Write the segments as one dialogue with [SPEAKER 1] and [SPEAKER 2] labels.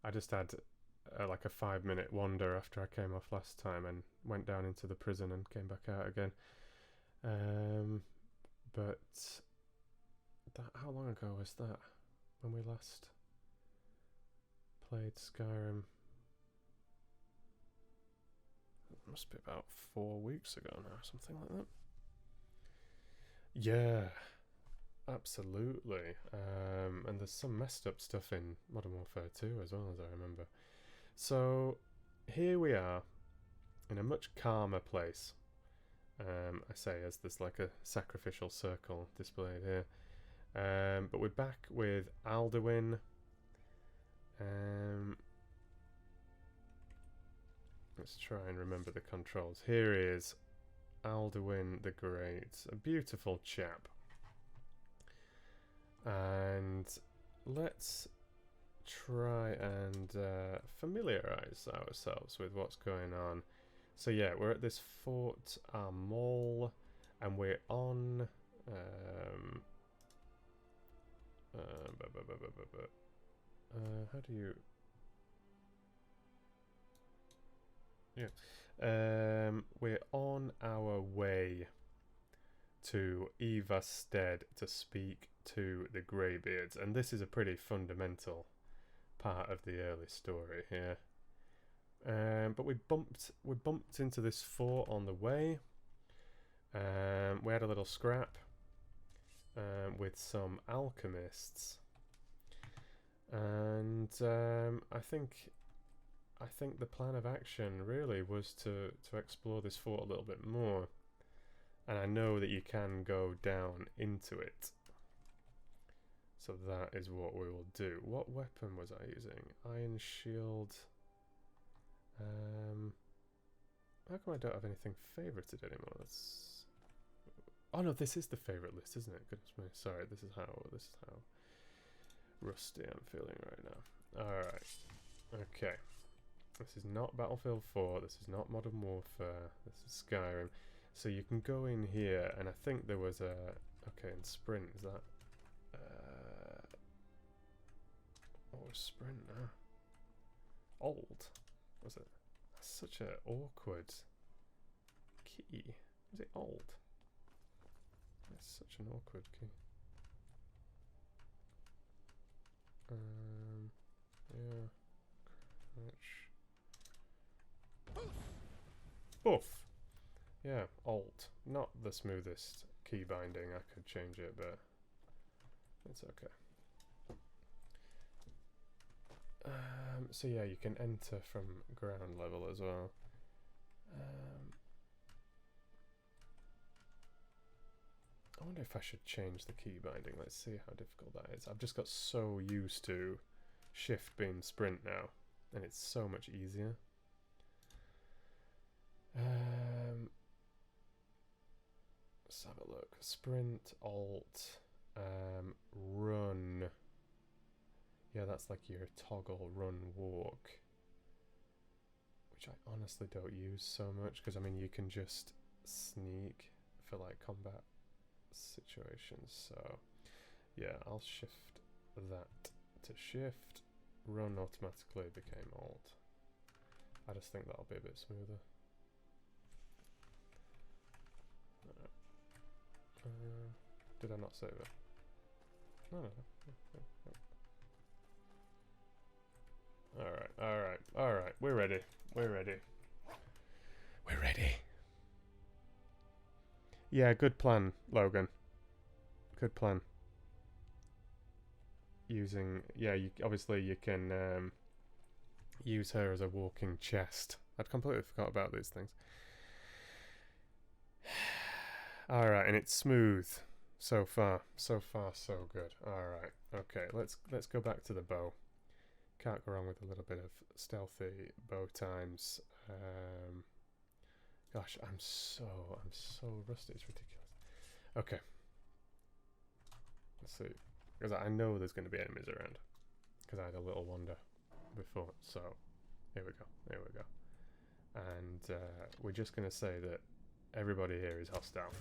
[SPEAKER 1] I just had like a 5-minute wander after I came off last time and went down into the prison and came back out again. But how long ago was that when we last played Skyrim? It must be about 4 weeks ago now, something like that. Yeah, absolutely. And there's some messed up stuff in Modern Warfare 2 as well, as I remember. So here we are in a much calmer place. I say as there's like a sacrificial circle displayed here. But we're back with Aldiwin. Let's try and remember the controls. Here is Aldiwin the Great, a beautiful chap. And let's try and familiarize ourselves with what's going on. So yeah, we're at this Fort Amol, and we're on how do you... Yeah. We're on our way to Evastead to speak to the Greybeards, and this is a pretty fundamental part of the early story here. But we bumped into this fort on the way. We had a little scrap with some alchemists, and I think the plan of action really was to explore this fort a little bit more. And I know that you can go down into it. So that is what we will do. What weapon was I using? Iron shield. How come I don't have anything favorited anymore? That's... Oh no, this is the favorite list, isn't it? Goodness me. Sorry, this is how rusty I'm feeling right now. Alright. Okay. This is not Battlefield 4, this is not Modern Warfare, this is Skyrim. So you can go in here, and I think there was a... Okay, in sprint, is that... what was sprint now? Old, was it? That's such an awkward key. Was it old? That's such an awkward key. Yeah. Crouch. Boof! Yeah, Alt. Not the smoothest key binding. I could change it, but it's okay. So yeah, you can enter from ground level as well. I wonder if I should change the key binding. Let's see how difficult that is. I've just got so used to shift being sprint now, and it's so much easier. Let's have a look. Sprint, alt, run. Yeah, that's like your toggle run walk, which I honestly don't use so much because I mean you can just sneak for like combat situations. So yeah, I'll shift that to shift. Run automatically became alt. I just think that'll be a bit smoother. Did I not save it? No. Alright. We're ready. Yeah, good plan, Logan. Good plan. Using... Yeah, obviously you can use her as a walking chest. I'd completely forgot about these things. Alright, and it's smooth. So far, so good. Alright, okay, let's go back to the bow. Can't go wrong with a little bit of stealthy bow times. Gosh, I'm so rusty, it's ridiculous. Okay. Let's see. Because I know there's going to be enemies around. Because I had a little wander before, so here we go. And we're just going to say that everybody here is hostile.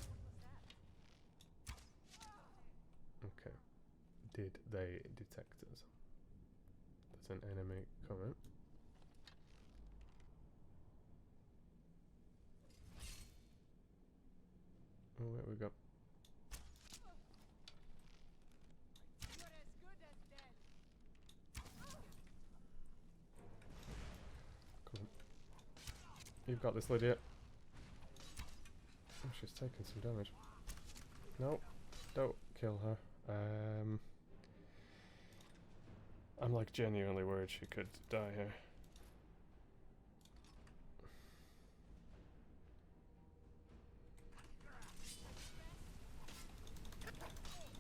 [SPEAKER 1] Okay. Did they detect us? That's an enemy coming. Oh, where we go? Come on. You've got this, Lydia. Oh, she's taking some damage. No, don't kill her. I'm like genuinely worried she could die here.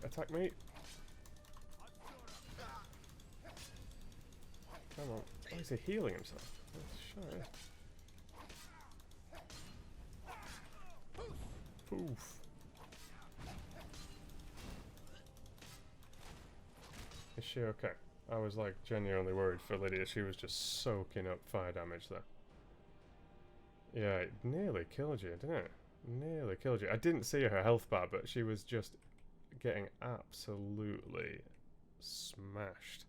[SPEAKER 1] Attack me! Come on. Why is he healing himself? Let's show you. Poof. Is she okay? I was like genuinely worried for Lydia. She was just soaking up fire damage there. Yeah, it nearly killed you, didn't it? Nearly killed you. I didn't see her health bar, but she was just getting absolutely smashed.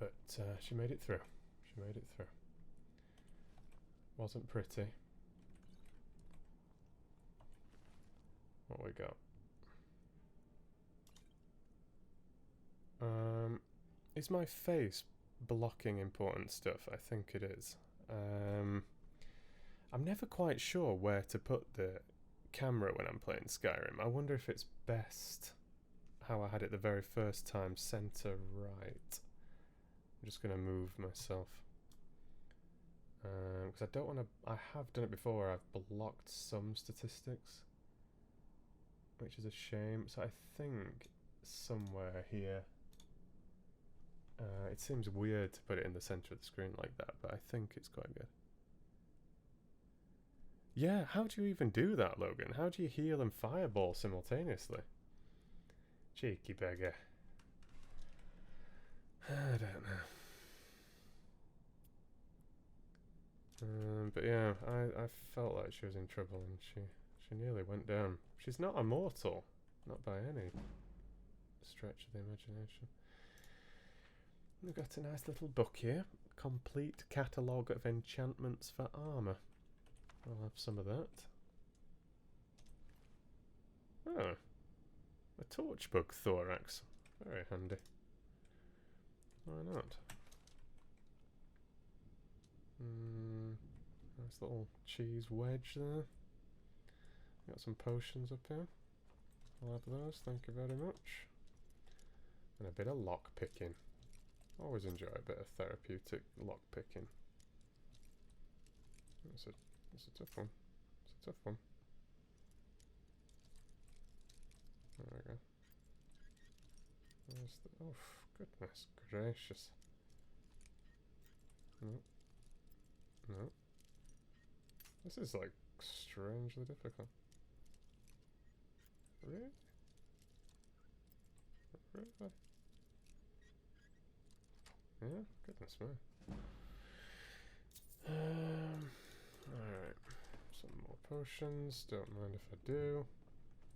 [SPEAKER 1] But she made it through. She made it through. Wasn't pretty. What we got? Is my face blocking important stuff? I think it is. I'm never quite sure where to put the camera when I'm playing Skyrim. I wonder if it's best how I had it the very first time, center right. I'm just going to move myself. Because I don't want to... I have done it before where I've blocked some statistics, which is a shame. So I think somewhere here... it seems weird to put it in the center of the screen like that, but I think it's quite good. Yeah, how do you even do that, Logan? How do you heal and fireball simultaneously? Cheeky beggar. I don't know. But yeah, I felt like she was in trouble and she nearly went down. She's not immortal. Not by any stretch of the imagination. We've got a nice little book here. Complete catalogue of enchantments for armour. I'll have some of that. Oh. A torchbug thorax. Very handy. Why not? Nice little cheese wedge there. Got some potions up here. I'll have those, thank you very much. And a bit of lock picking. Always enjoy a bit of therapeutic lock picking. It's a tough one. It's a tough one. There we go. There's the... Oh, goodness gracious. No. No. This is like strangely difficult. Really? Really? Yeah, goodness me. Alright. Some more potions. Don't mind if I do.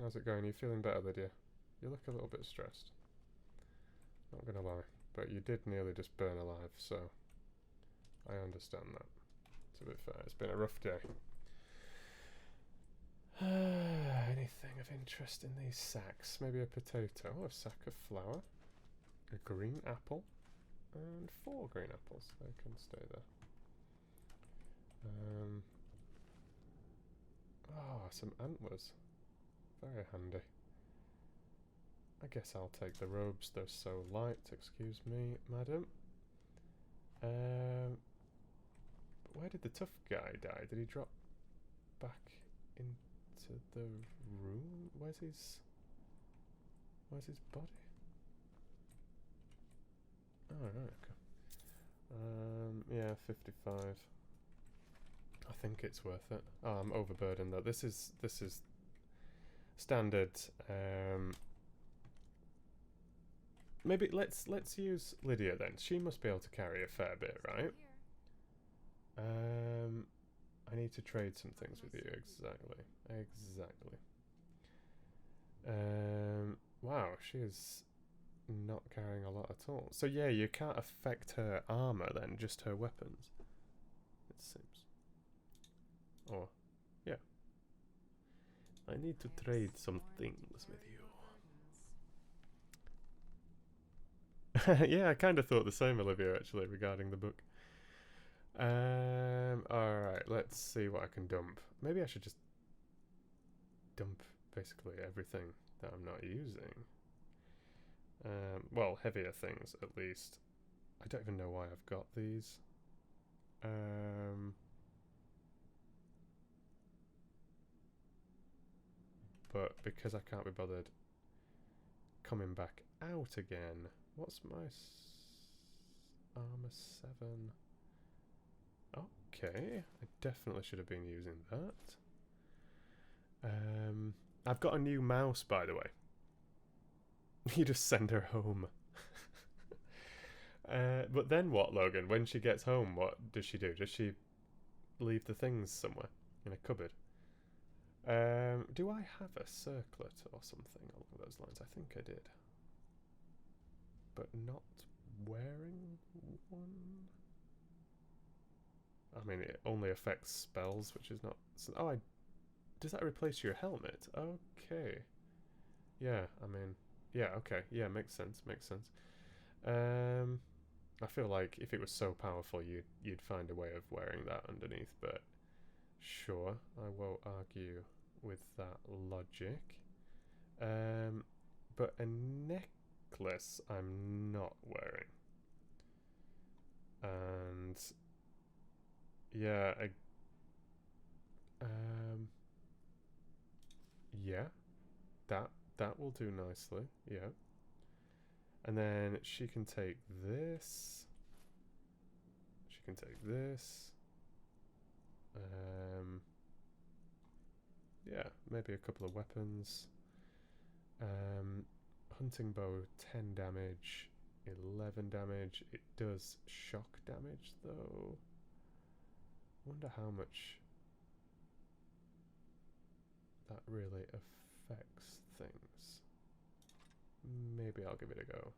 [SPEAKER 1] How's it going? Are you feeling better, Lydia? You look a little bit stressed. Not gonna lie. But you did nearly just burn alive, so I understand that. To be fair, it's been a rough day. Anything of interest in these sacks? Maybe a potato, a sack of flour, a green apple, and 4 green apples. They can stay there. Some antlers. Very handy. I guess I'll take the robes, they're so light. Excuse me, madam. Where did the tough guy die? Did he drop back into the room? Where's his body? Oh, right, okay. Yeah, 55. I think it's worth it. Oh, I'm overburdened though. This is standard. Maybe let's use Lydia then. She must be able to carry a fair bit, right? I need to trade some things with you. Exactly. Exactly. Wow, she is not carrying a lot at all. So yeah, you can't affect her armor then, just her weapons. It seems. Or, yeah. I need to trade some things with you. Yeah, I kind of thought the same, Olivia, actually, regarding the book. Alright, let's see what I can dump. Maybe I should just dump basically everything that I'm not using. Well, heavier things, at least. I don't even know why I've got these. But because I can't be bothered coming back out again. What's my armor 7? Okay, I definitely should have been using that. I've got a new mouse, by the way. You just send her home. But then what, Logan? When she gets home, what does she do? Does she leave the things somewhere in a cupboard? Do I have a circlet or something along those lines? I think I did. But not wearing one? I mean, it only affects spells, which is not... Oh, does that replace your helmet? Okay. Yeah, I mean... Yeah, okay. Yeah, makes sense, makes sense. I feel like if it was so powerful, you'd find a way of wearing that underneath, but... Sure, I won't argue with that logic. But a necklace I'm not wearing. And... Yeah, yeah, that will do nicely, yeah. And then she can take this. She can take this. Yeah, maybe a couple of weapons. Hunting bow, 10 damage, 11 damage. It does shock damage though. Wonder how much that really affects things. Maybe I'll give it a go.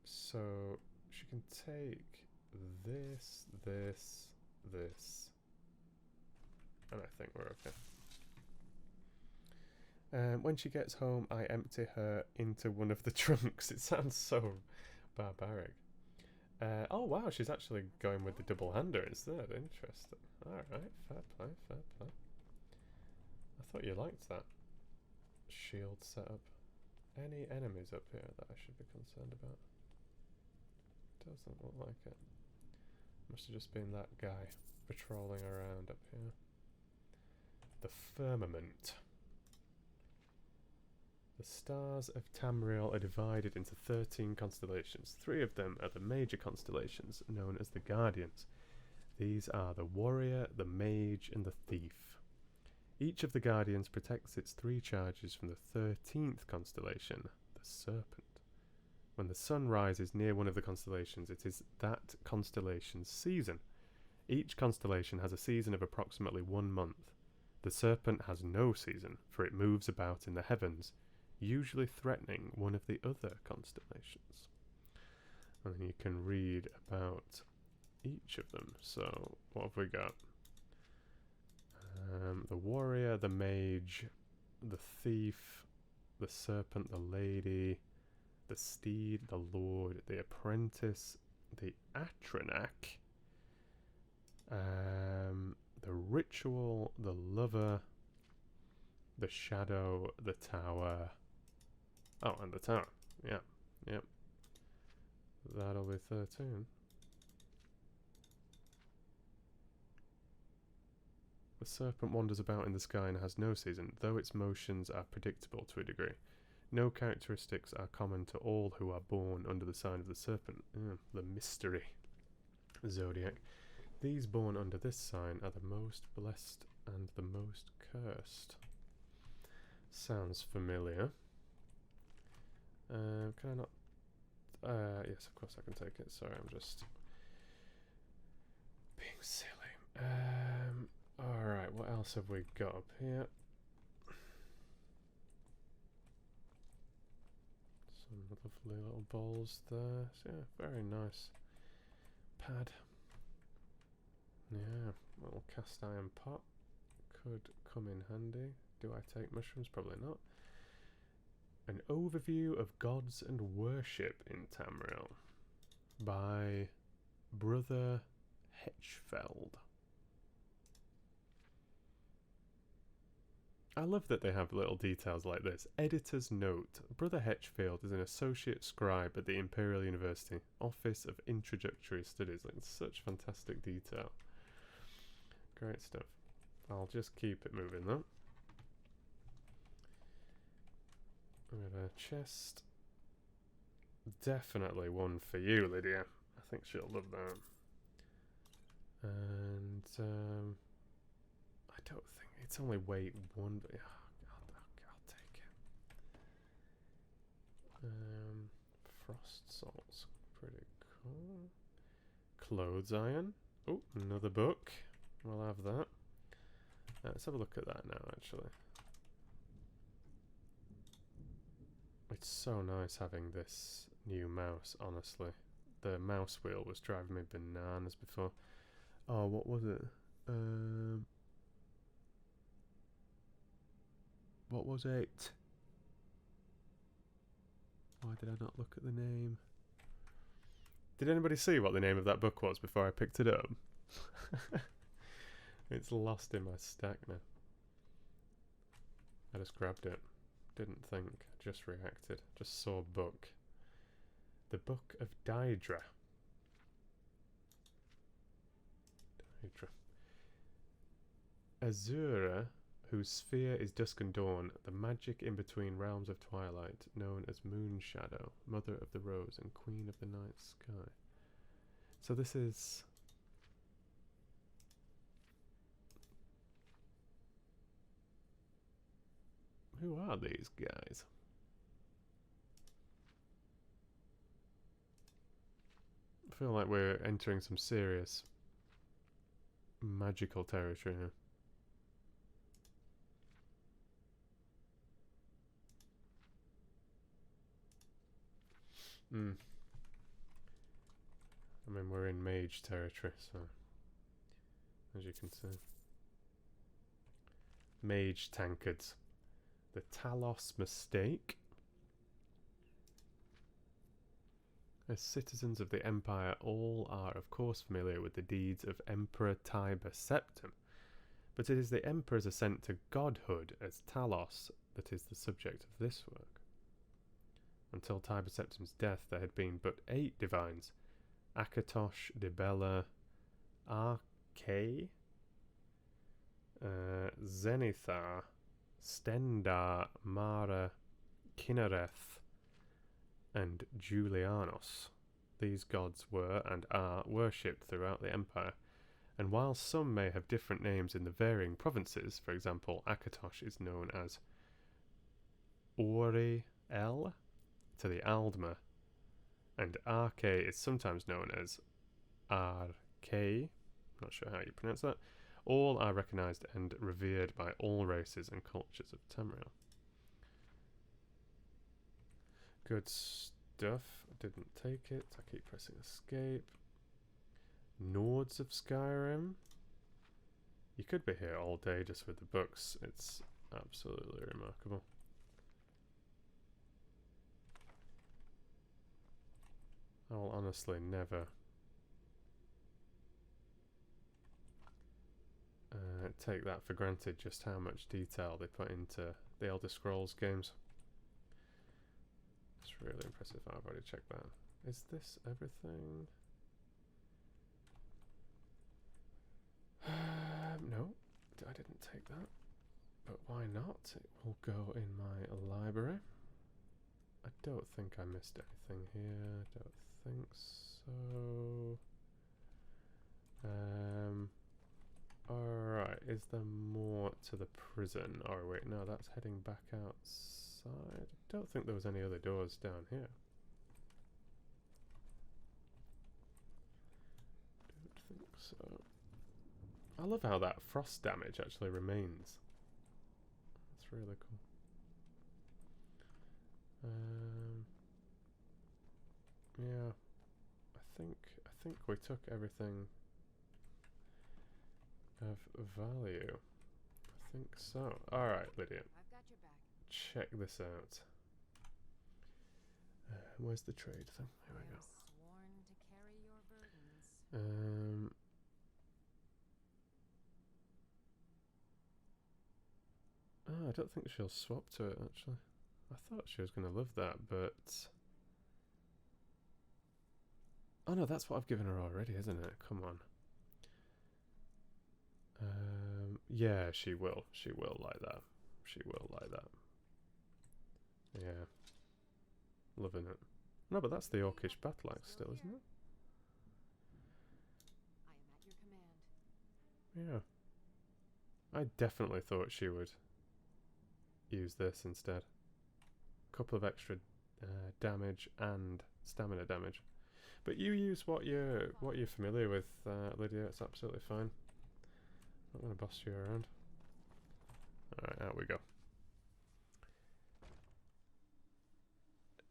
[SPEAKER 1] So she can take this, this, this, and I think we're okay. When she gets home, I empty her into one of the trunks. It sounds so barbaric. Oh wow, she's actually going with the double-hander instead. Interesting. Alright, fair play, fair play. I thought you liked that shield setup. Any enemies up here that I should be concerned about? Doesn't look like it. Must have just been that guy patrolling around up here. The firmament. The stars of Tamriel are divided into 13 constellations. 3 of them are the major constellations, known as the Guardians. These are the Warrior, the Mage, and the Thief. Each of the Guardians protects its 3 charges from the 13th constellation, the Serpent. When the sun rises near one of the constellations, it is that constellation's season. Each constellation has a season of approximately 1 month. The Serpent has no season, for it moves about in the heavens, usually threatening one of the other constellations. And then you can read about each of them. So, what have we got? The Warrior, the Mage, the Thief, the Serpent, the Lady, the Steed, the Lord, the Apprentice, the Atronak, the Ritual, the Lover, the Shadow, the Tower. Oh, and the Tower. Yeah, yep. That'll be 13. The Serpent wanders about in the sky and has no season, though its motions are predictable to a degree. No characteristics are common to all who are born under the sign of the Serpent. The mystery. Zodiac. These born under this sign are the most blessed and the most cursed. Sounds familiar. Can I not? Yes, of course I can take it. Sorry, I'm just being silly. Alright, what else have we got up here? lovely little bowls there. So, yeah, very nice pad. Yeah, little cast iron pot could come in handy. Do I take mushrooms? Probably not. An overview of gods and worship in Tamriel by Brother Hetchfeld. I love that they have little details like this. Editor's note. Brother Hetchfield is an associate scribe at the Imperial University, Office of Introductory Studies. Like, such fantastic detail. Great stuff. I'll just keep it moving though. We have a chest. Definitely one for you, Lydia. I think she'll love that. And I don't think it's only weight 1, but I'll take it. Frost salts, pretty cool. Clothes iron. Oh, another book. We'll have that. Let's have a look at that now, actually. It's so nice having this new mouse, honestly. The mouse wheel was driving me bananas before. Oh, what was it? What was it? Why did I not look at the name? Did anybody see what the name of that book was before I picked it up? It's lost in my stack now. I just grabbed it. Didn't think, just reacted. Just saw book. The Book of Daedra. Azura, whose sphere is dusk and dawn, the magic in between realms of twilight, known as Moon Shadow, Mother of the Rose and Queen of the Night Sky. So this is... Who are these guys? I feel like we're entering some serious magical territory here. I mean, we're in mage territory, so as you can see. Mage tankards. The Talos Mistake. As citizens of the Empire, all are of course familiar with the deeds of Emperor Tiber Septim, but it is the Emperor's ascent to godhood as Talos that is the subject of this work. Until Tiber Septim's death, there had been but 8 divines: Akatosh, Dibella, Arke, Zenithar, Stendar, Mara, Kinnereth, and Julianos. These gods were and are worshipped throughout the Empire, and while some may have different names in the varying provinces, for example, Akatosh is known as Ori-El to the Aldmer, and Arke is sometimes known as Arke, not sure how you pronounce that. All are recognised and revered by all races and cultures of Tamriel. Good stuff. I didn't take it. I keep pressing escape. Nords of Skyrim. You could be here all day just with the books. It's absolutely remarkable. I'll honestly never take that for granted, just how much detail they put into the Elder Scrolls games. It's really impressive. I've already checked that. Is this everything? No, I didn't take that. But why not? It will go in my library. I don't think I missed anything here. Don't think so. Alright, is there more to the prison? Oh wait, no, that's heading back outside. I don't think there was any other doors down here. Don't think so. I love how that frost damage actually remains. That's really cool. think we took everything of value. I think so. Alright, Lydia.
[SPEAKER 2] I've got your back.
[SPEAKER 1] Check this out. Where's the trade thing? Here we go.
[SPEAKER 2] Sworn to carry your burdens.
[SPEAKER 1] Oh, I don't think she'll swap to it, actually. I thought she was going to love that, but... Oh no, that's what I've given her already, isn't it? Come on. Yeah, she will. She will like that. She will like that. Yeah. Loving it. No, but that's the Orcish battle axe still, isn't it?
[SPEAKER 2] I am at your command.
[SPEAKER 1] Yeah. I definitely thought she would use this instead. A couple of extra damage and stamina damage. But you use what you're familiar with, Lydia. It's absolutely fine. I'm not going to boss you around. Alright, out we go.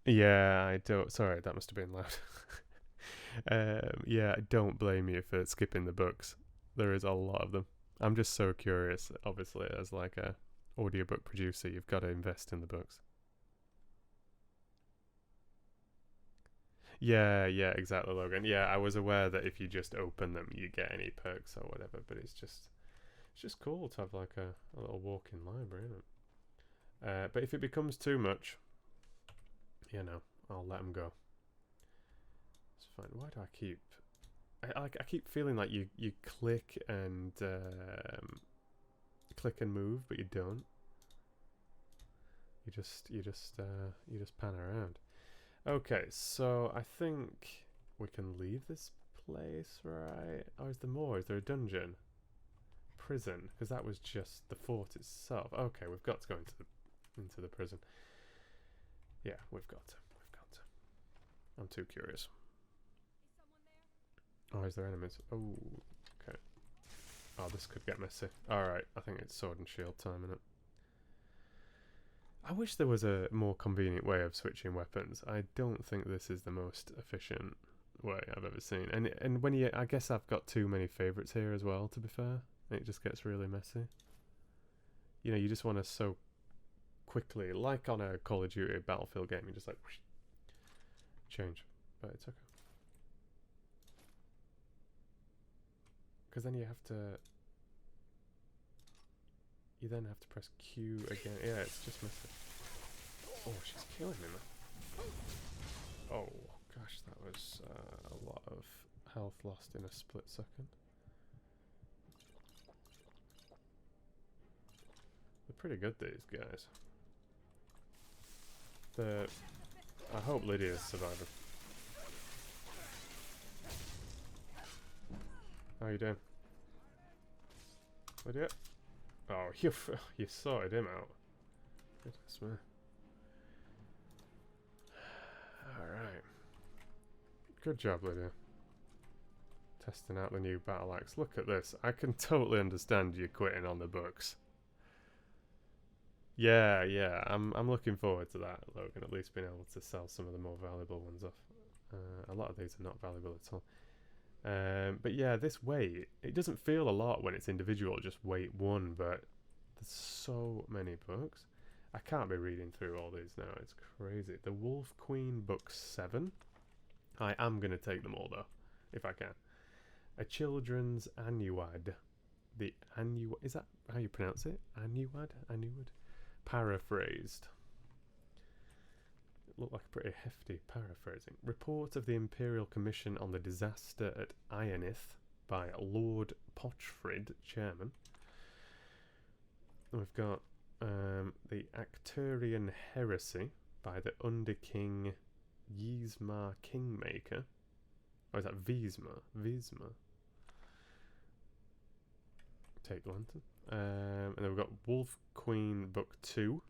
[SPEAKER 1] Yeah, I don't... Sorry, that must have been loud. Yeah, I don't blame you for skipping the books. There is a lot of them. I'm just so curious. Obviously, as like a audiobook producer, you've got to invest in the books. Yeah, exactly, Logan. Yeah, I was aware that if you just open them, you get any perks or whatever, but it's just cool to have like a little walk-in library, isn't it? But if it becomes too much, you know, I'll let them go. It's fine. Why do I keep... I keep feeling like you click and move, but you don't. You just pan around. Okay, so I think we can leave this place, right? Oh, is there more? Is there a dungeon? Prison, because that was just the fort itself. Okay, we've got to go into the prison. Yeah, we've got to. I'm too curious. Oh, is there enemies? Oh, okay. Oh, this could get messy. Alright, I think it's sword and shield time, innit? I wish there was a more convenient way of switching weapons. I don't think this is the most efficient way I've ever seen. And when I guess I've got too many favourites here as well, to be fair. It just gets really messy. You know, you just want to so quickly, like on a Call of Duty Battlefield game, you just like whoosh, change. But it's okay. Because then you then have to press Q again. Yeah, it's just messy. Oh, she's killing me, man. Oh, gosh, that was a lot of health lost in a split second. They're pretty good, these guys. I hope Lydia's surviving. How you doing? Lydia? Oh, you sorted him out. Goodness me. Alright. Good job, Lydia. Testing out the new battle axe. Look at this. I can totally understand you quitting on the books. Yeah, I'm looking forward to that, Logan. At least being able to sell some of the more valuable ones off. A lot of these are not valuable at all. But yeah, this weight, it doesn't feel a lot when it's individual, just weight 1, but there's so many books. I can't be reading through all these now, it's crazy. The Wolf Queen book 7. I am going to take them all though, if I can. A Children's Annuad. The Annuad, is that how you pronounce it? Annuad? Paraphrased. Looked like a pretty hefty paraphrasing. Report of the Imperial Commission on the Disaster at Ionith by Lord Potchfrid, Chairman. We've got the Acturian Heresy by the Under-King Yzma Kingmaker. Or is that Visma? Take Lantern. And then we've got Wolf Queen Book 2.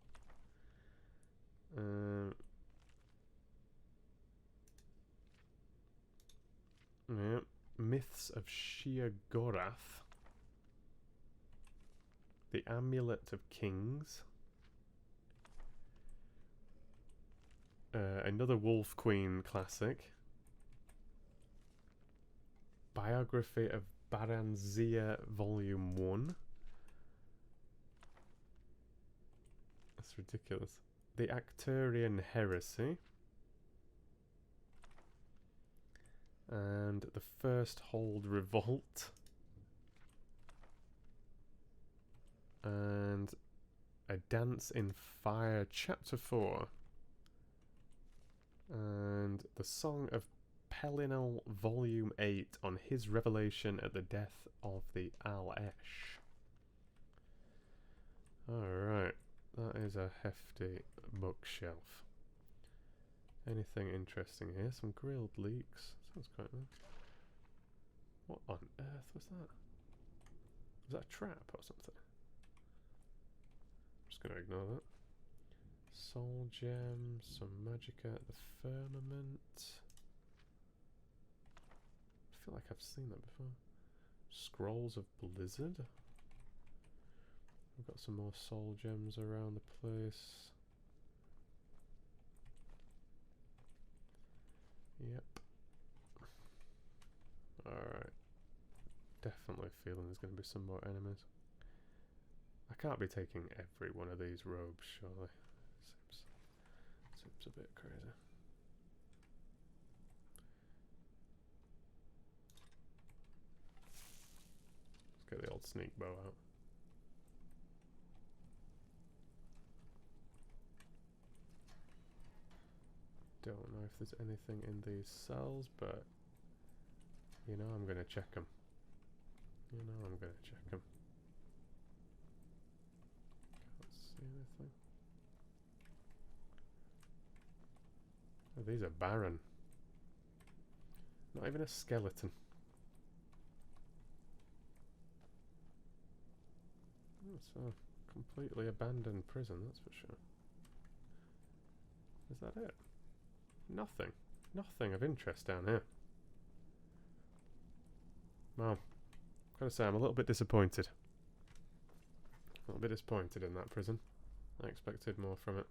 [SPEAKER 1] Yeah. Myths of Sheogorath. The Amulet of Kings. Another Wolf Queen classic. Biography of Baranzia Volume 1. That's ridiculous. The Acturian Heresy. And the First Hold Revolt. And A Dance in Fire, Chapter 4. And The Song of Pelinal, Volume 8, on his revelation at the death of the Al-Esh. Alright, that is a hefty bookshelf. Anything interesting here? Some grilled leeks. Sounds quite nice. What on earth was that? Was that a trap or something? I'm just going to ignore that. Soul Gem, some Magicka at the Firmament. I feel like I've seen that before. Scrolls of Blizzard. We've got some more Soul Gems around the place. Yep. Alright. Definitely feeling there's going to be some more enemies. I can't be taking every one of these robes, surely. Seems a bit crazy. Let's get the old sneak bow out. Don't know if there's anything in these cells, but you know I'm gonna check them. You know I'm gonna check them. Can't see anything. Oh, these are barren. Not even a skeleton. It's a completely abandoned prison, that's for sure. Is that it? Nothing. Nothing of interest down here. Well, gotta say I'm a little bit disappointed. A little bit disappointed in that prison. I expected more from it.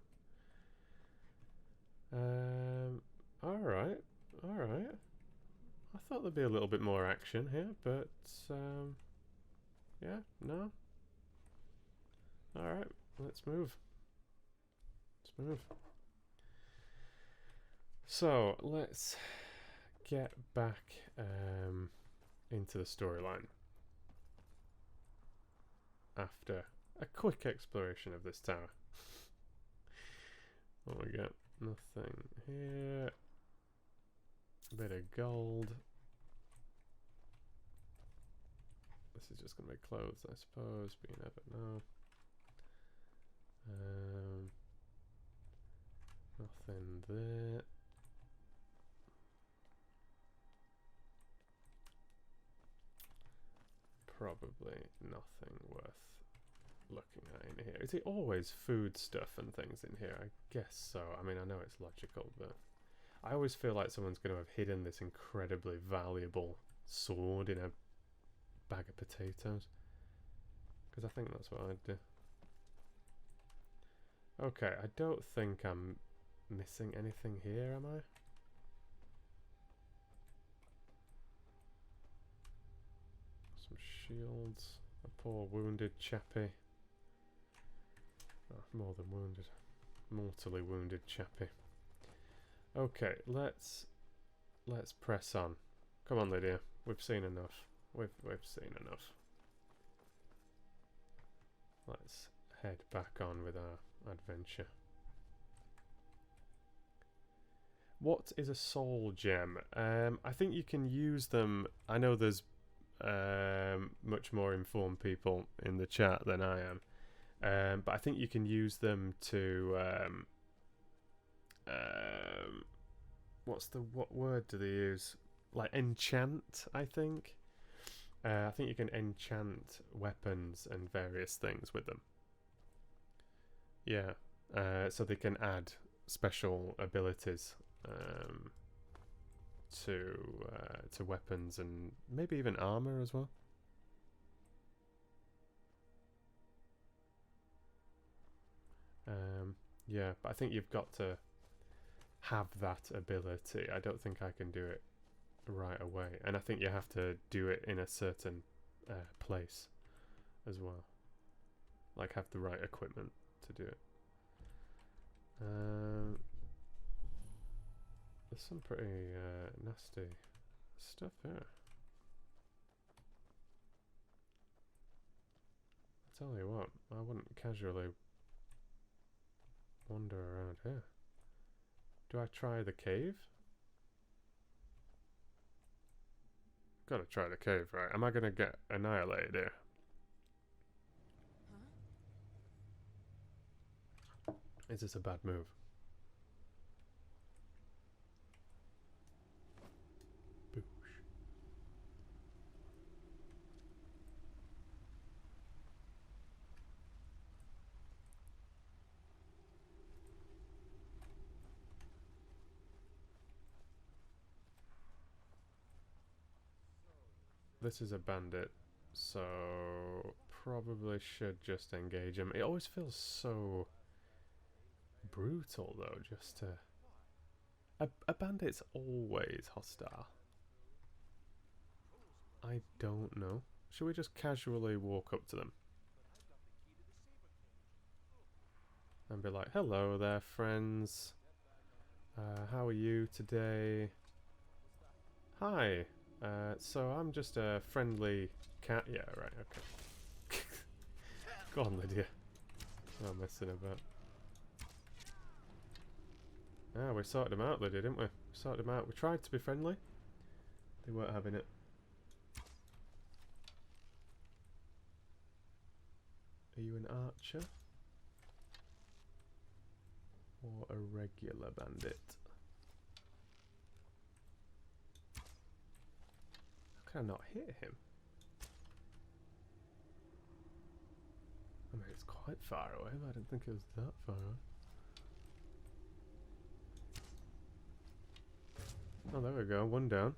[SPEAKER 1] Alright. Alright. I thought there'd be a little bit more action here, but yeah, no. Alright, let's move. Let's move. So, let's get back into the storyline after a quick exploration of this tower. What we got? Nothing here. A bit of gold. This is just going to be clothes, I suppose, but you never know. Nothing there. Probably nothing worth looking at in here. Is it always food stuff and things in here? I guess so. I mean, I know it's logical, but I always feel like someone's going to have hidden this incredibly valuable sword in a bag of potatoes. Because I think that's what I'd do. Okay, I don't think I'm missing anything here, am I? Some shields. A poor wounded chappie. Oh, more than wounded. Mortally wounded chappie. Okay, let's press on. Come on, Lydia. We've seen enough. We've seen enough. Let's head back on with our adventure. What is a soul gem? I think you can use them. I know there's much more informed people in the chat than I am, but I think you can use them to what word do they use? Like enchant, I think. I think you can enchant weapons and various things with them. Yeah, so they can add special abilities to weapons and maybe even armor as well. Yeah, but I think you've got to have that ability. I don't think I can do it right away. And I think you have to do it in a certain place as well. Like have the right equipment to do it. There's some pretty nasty stuff here. I tell you what, I wouldn't casually wander around here. Do I try the cave? Gotta try the cave, right? Am I gonna get annihilated here?
[SPEAKER 2] Huh?
[SPEAKER 1] Is this a bad move? Boosh. This is a bandit, so probably should just engage him. It always feels so brutal though, just to... A bandit's always hostile. I don't know. Should we just casually walk up to them? And be like, hello there friends. How are you today? Hi. So I'm just a friendly cat. Yeah, right, okay. Go on, Lydia. I'm messing about. Ah, we sorted them out, Lydia, didn't we? We sorted them out. We tried to be friendly. They weren't having it. Are you an archer? Or a regular bandit? How can I not hit him? I mean, it's quite far away, but I didn't think it was that far away. Oh, there we go. One down.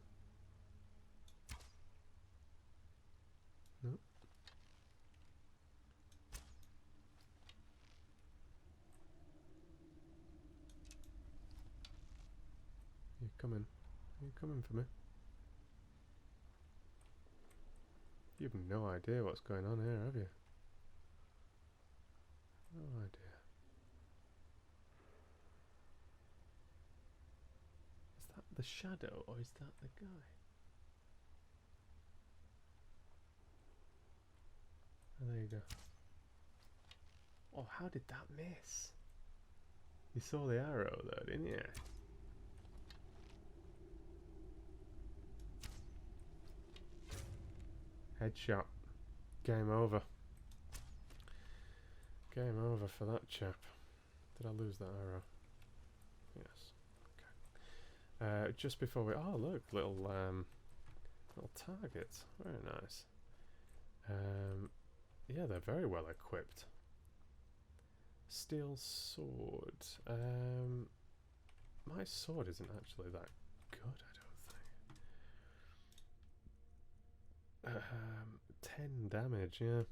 [SPEAKER 1] Nope. You coming? Are you coming for me? You have no idea what's going on here, have you? No idea. Is that the shadow or is that the guy? Oh, there you go. Oh, how did that miss? You saw the arrow though, didn't you? Headshot. Game over. Game over for that chap. Did I lose that arrow? Yes. Okay. Just before we... Oh, look. Little targets. Very nice. Yeah, they're very well equipped. Steel sword. My sword isn't actually that good, I don't think. 10 damage, yeah.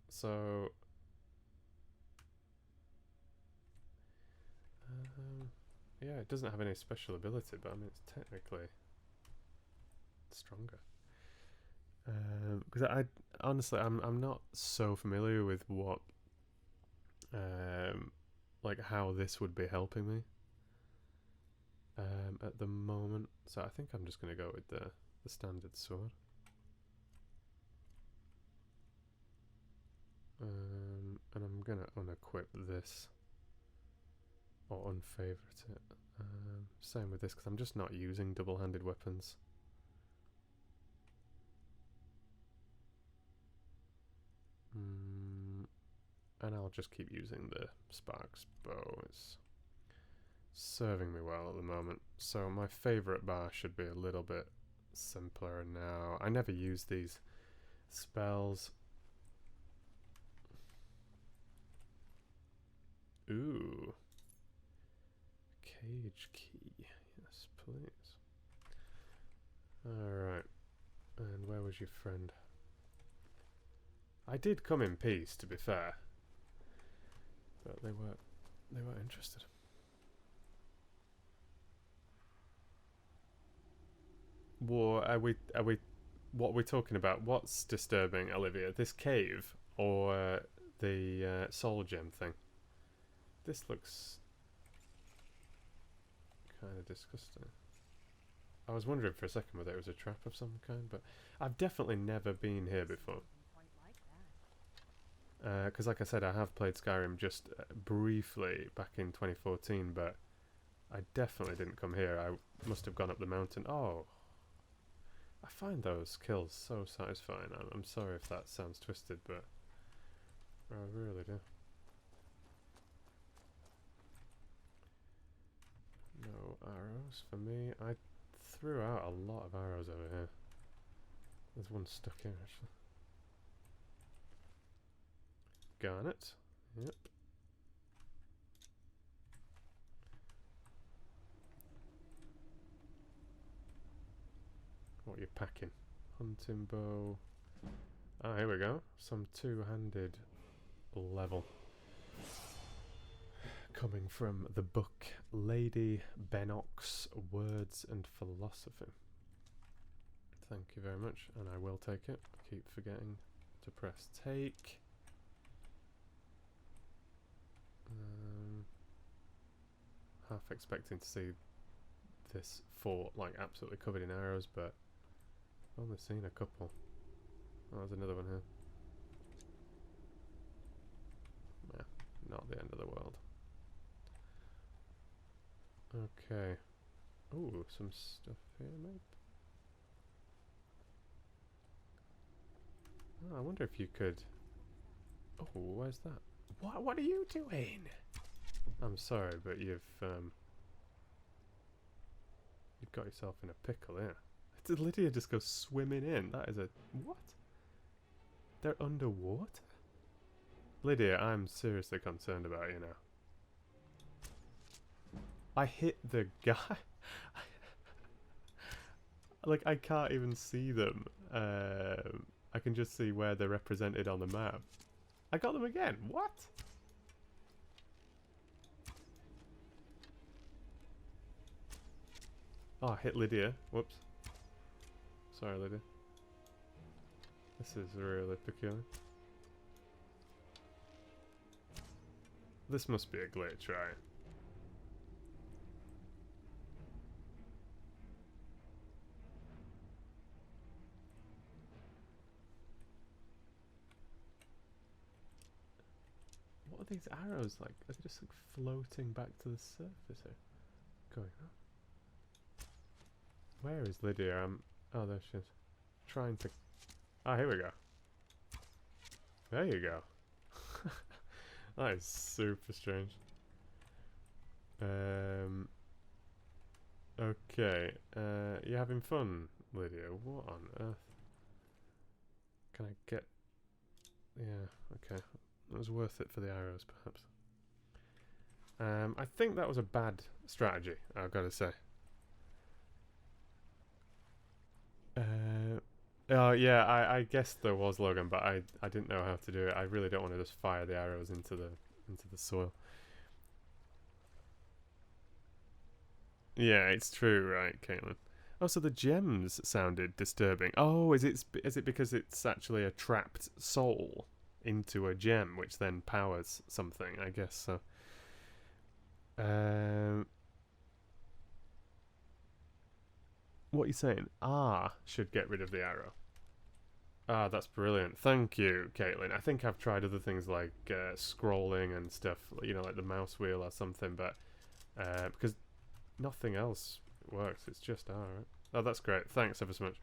[SPEAKER 1] So... yeah, it doesn't have any special ability, but I mean, it's technically stronger. Because I honestly, I'm not so familiar with what, like how this would be helping me. At the moment, so I think I'm just gonna go with the standard sword. And I'm gonna unequip this. Or unfavourite it. Same with this, because I'm just not using double-handed weapons. And I'll just keep using the Sparks bow. It's serving me well at the moment. So my favourite bar should be a little bit simpler now. I never use these spells. Ooh. Cage key. Yes, please. Alright. And where was your friend? I did come in peace, to be fair. But they weren't interested. What are we talking about? What's disturbing, Olivia? This cave or the soul gem thing? This looks kind of disgusting. I was wondering for a second whether it was a trap of some kind, but I've definitely never been here before. Because like I said, I have played Skyrim just briefly back in 2014, but I definitely didn't come here. I must have gone up the mountain. Oh, I find those kills so satisfying. I'm sorry if that sounds twisted, but I really do. No arrows for me. I threw out a lot of arrows over here. There's one stuck here actually. Garnet. Yep. What are you packing? Hunting bow. Ah, here we go. Some two-handed level. Coming from the book Lady Bennock's Words and Philosophy. Thank you very much, and I will take it. Keep forgetting to press take. Half expecting to see this fort like absolutely covered in arrows, but I've only seen a couple. Oh, there's another one here. Yeah, not the end of the world. Okay. Ooh, some stuff here, maybe. Oh, I wonder if you could. Oh, where's that? What are you doing? I'm sorry, but you've got yourself in a pickle here. Did Lydia just go swimming in? That is a what? They're underwater? Lydia, I'm seriously concerned about you now. I hit the guy. Like, I can't even see them. I can just see where they're represented on the map. I got them again. What? Oh, I hit Lydia. Whoops. Sorry, Lydia. This is really peculiar. This must be a glitch, right? What are these arrows like? Are they just like floating back to the surface here? Going on. Where is Lydia? Oh, there she is. Trying to. Ah, here we go. There you go. That is super strange. Okay. You having fun, Lydia? What on earth? Can I get? Yeah. Okay. That was worth it for the arrows, perhaps. I think that was a bad strategy, I've got to say. Oh yeah, I guess there was Logan, but I didn't know how to do it. I really don't want to just fire the arrows into the soil. Yeah, it's true, right, Caitlin? Oh, so the gems sounded disturbing. Oh, is it because it's actually a trapped soul into a gem, which then powers something? I guess so. What are you saying? Ah, should get rid of the arrow. Ah, that's brilliant. Thank you, Caitlin. I think I've tried other things like scrolling and stuff, you know, like the mouse wheel or something, but because nothing else works, it's just R, right? Oh, that's great. Thanks ever so much.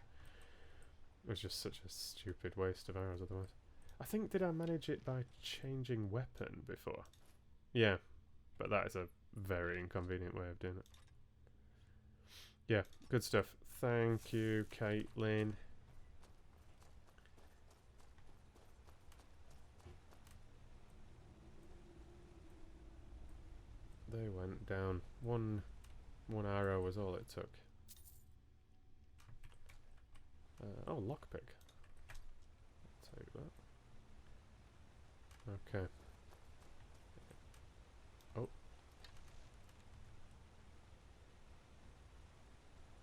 [SPEAKER 1] It was just such a stupid waste of arrows otherwise. I think, did I manage it by changing weapon before? Yeah, but that is a very inconvenient way of doing it. Yeah, good stuff. Thank you, Caitlin. They went down. One arrow was all it took. Oh, lockpick. I'll take that. Okay. Oh.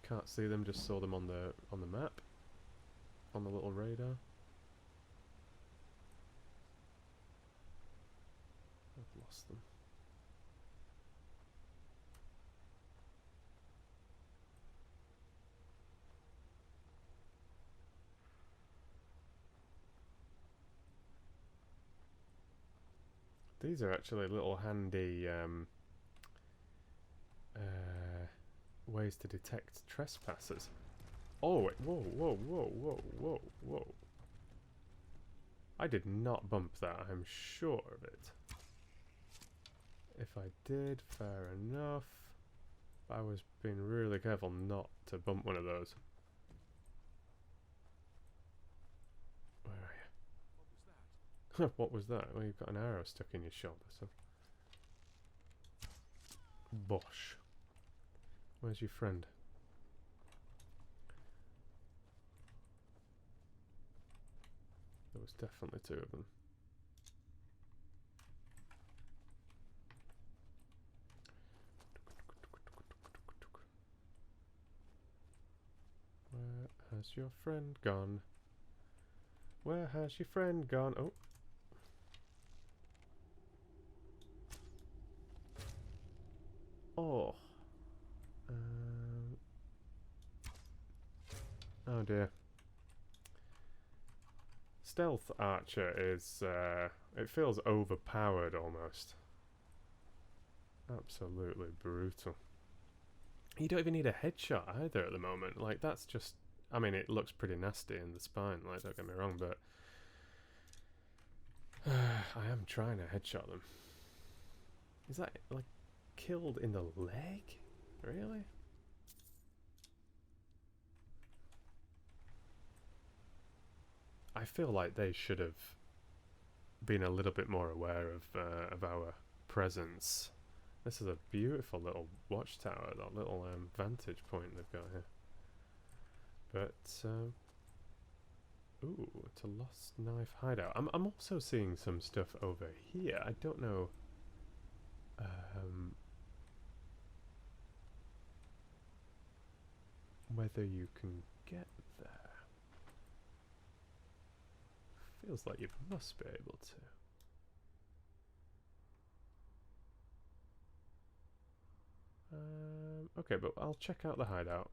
[SPEAKER 1] Can't see them, just saw them on the map, on the little radar. I've lost them. These are actually little handy ways to detect trespassers. Oh, wait, whoa, whoa, whoa, whoa, whoa, whoa. I did not bump that, I'm sure of it. If I did, fair enough. I was being really careful not to bump one of those. Where are you? What was that? Well, you've got an arrow stuck in your shoulder, so... Bosh. Where's your friend? There was definitely two of them. Where has your friend gone? Where has your friend gone? Oh. Oh. Oh dear. Stealth archer is, it feels overpowered almost. Absolutely brutal. You don't even need a headshot either at the moment. Like, that's just... I mean, it looks pretty nasty in the spine, like, don't get me wrong, but... I am trying to headshot them. Is that, like, killed in the leg? Really? I feel like they should have been a little bit more aware of our presence. This is a beautiful little watchtower, that little vantage point they've got here. But, ooh, it's a lost knife hideout. I'm also seeing some stuff over here. I don't know, whether you can get there. Feels like you must be able to. Okay, but I'll check out the hideout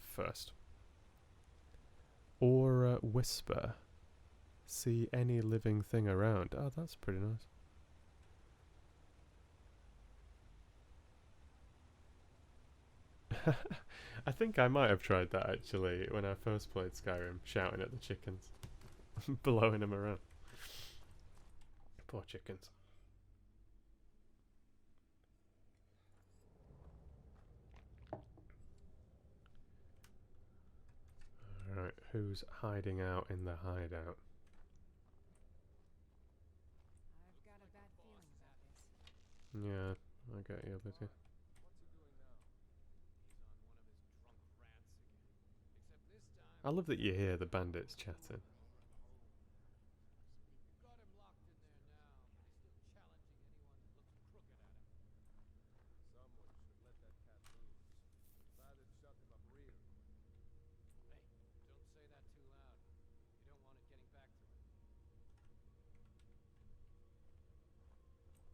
[SPEAKER 1] first. Aura Whisper. See any living thing around. Oh, that's pretty nice. I think I might have tried that actually when I first played Skyrim, shouting at the chickens. Blowing them around. Poor chickens. Alright, who's hiding out in the hideout?
[SPEAKER 2] I've got a bad feeling about this.
[SPEAKER 1] Yeah, I get you, Lydia. I love that you hear the bandits chatting.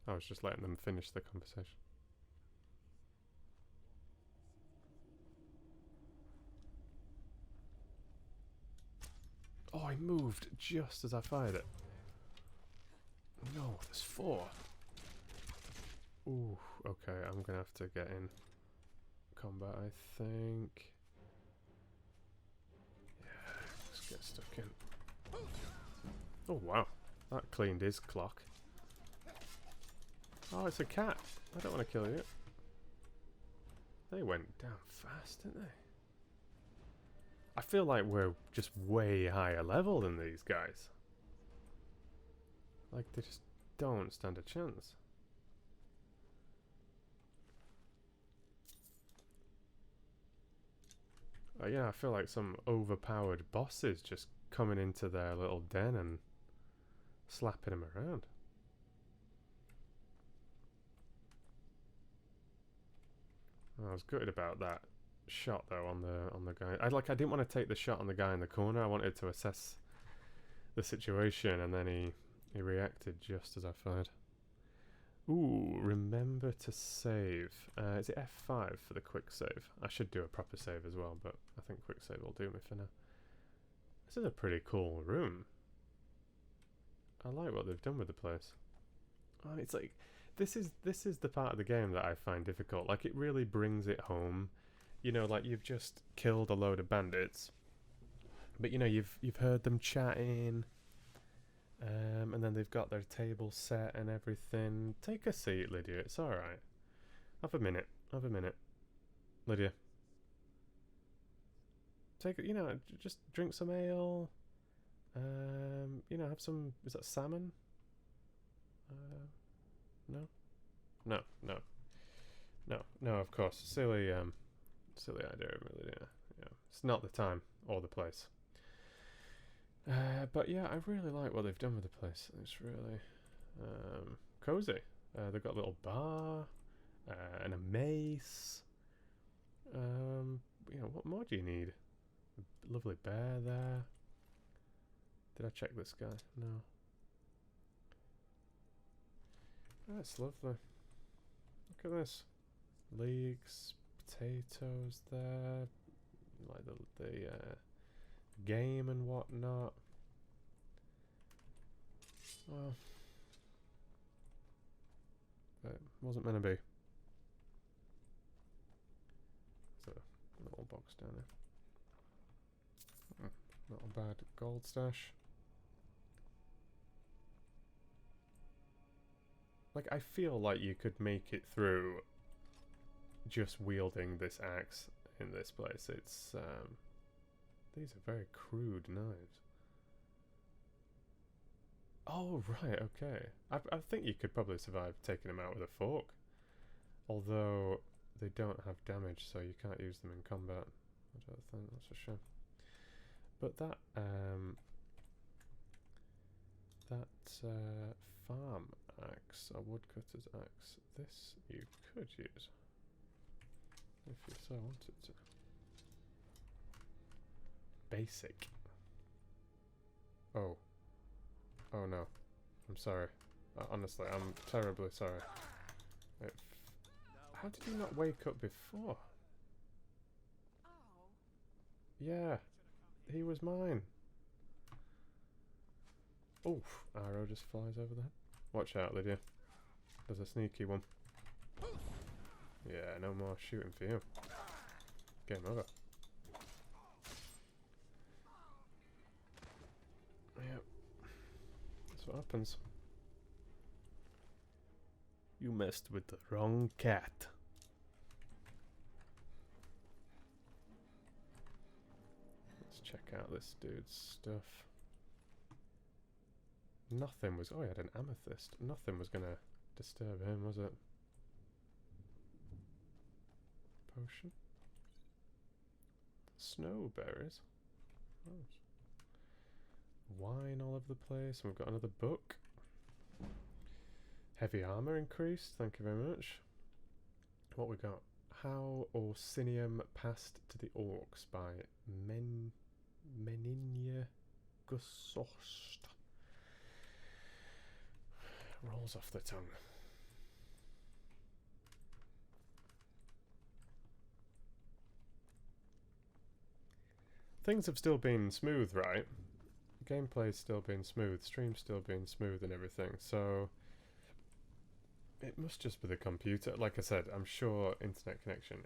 [SPEAKER 1] I was just letting them finish the conversation. Oh, I moved just as I fired it. No, there's four. Ooh, okay, I'm gonna have to get in combat, I think. Yeah, let's get stuck in. Oh, wow. That cleaned his clock. Oh, it's a cat. I don't want to kill you. They went down fast, didn't they? I feel like we're just way higher level than these guys. Like, they just don't stand a chance. Yeah, I feel like some overpowered bosses just coming into their little den and slapping them around. I was gutted about that shot though on the guy. I didn't want to take the shot on the guy in the corner. I wanted to assess the situation, and then he reacted just as I fired. Ooh, remember to save. Is it F5 for the quick save? I should do a proper save as well, but I think quick save will do me for now. This is a pretty cool room. I like what they've done with the place. And it's like, this is the part of the game that I find difficult. Like, it really brings it home. You know, like, you've just killed a load of bandits, but you know, you've heard them chatting. And then they've got their table set and everything. Take a seat, Lydia. It's alright. Have a minute. Have a minute. Lydia. Take it, you know, just drink some ale. You know, have some, is that salmon? No? No, no. No, no, of course. Silly idea, Lydia. Yeah. It's not the time or the place. But yeah, I really like what they've done with the place. It's really cozy. They've got a little bar and a mace. You know, what more do you need? A lovely bear there. Did I check this guy? No. That's lovely. Look at this. Leeks, potatoes there. Like the game and whatnot. Well, it wasn't meant to be. So, little box down there. Not a bad gold stash. Like, I feel like you could make it through just wielding this axe in this place. It's these are very crude knives. Oh, right, okay. I think you could probably survive taking them out with a fork. Although they don't have damage, so you can't use them in combat. I don't think, that's a shame. But that farm axe, a woodcutter's axe, this you could use if you so wanted to. Basic. Oh. Oh no. I'm sorry. Honestly, I'm terribly sorry. How did you not wake up before? Yeah. He was mine. Oof. Arrow just flies over the head. Watch out, Lydia. There's a sneaky one. Yeah, no more shooting for you. Game over. Yep. That's what happens. You messed with the wrong cat. Let's check out this dude's stuff. Nothing was... Oh, he had an amethyst. Nothing was going to disturb him, was it? Potion. Snowberries. Nice. Wine all over the place. And we've got another book. Heavy armor increased. Thank you very much. What we got? How Orsinium passed to the orcs by Meninia Gussost. Rolls off the tongue. Things have still been smooth, right? Gameplay's still been smooth, stream's still been smooth and everything, so it must just be the computer. Like I said, I'm sure internet connection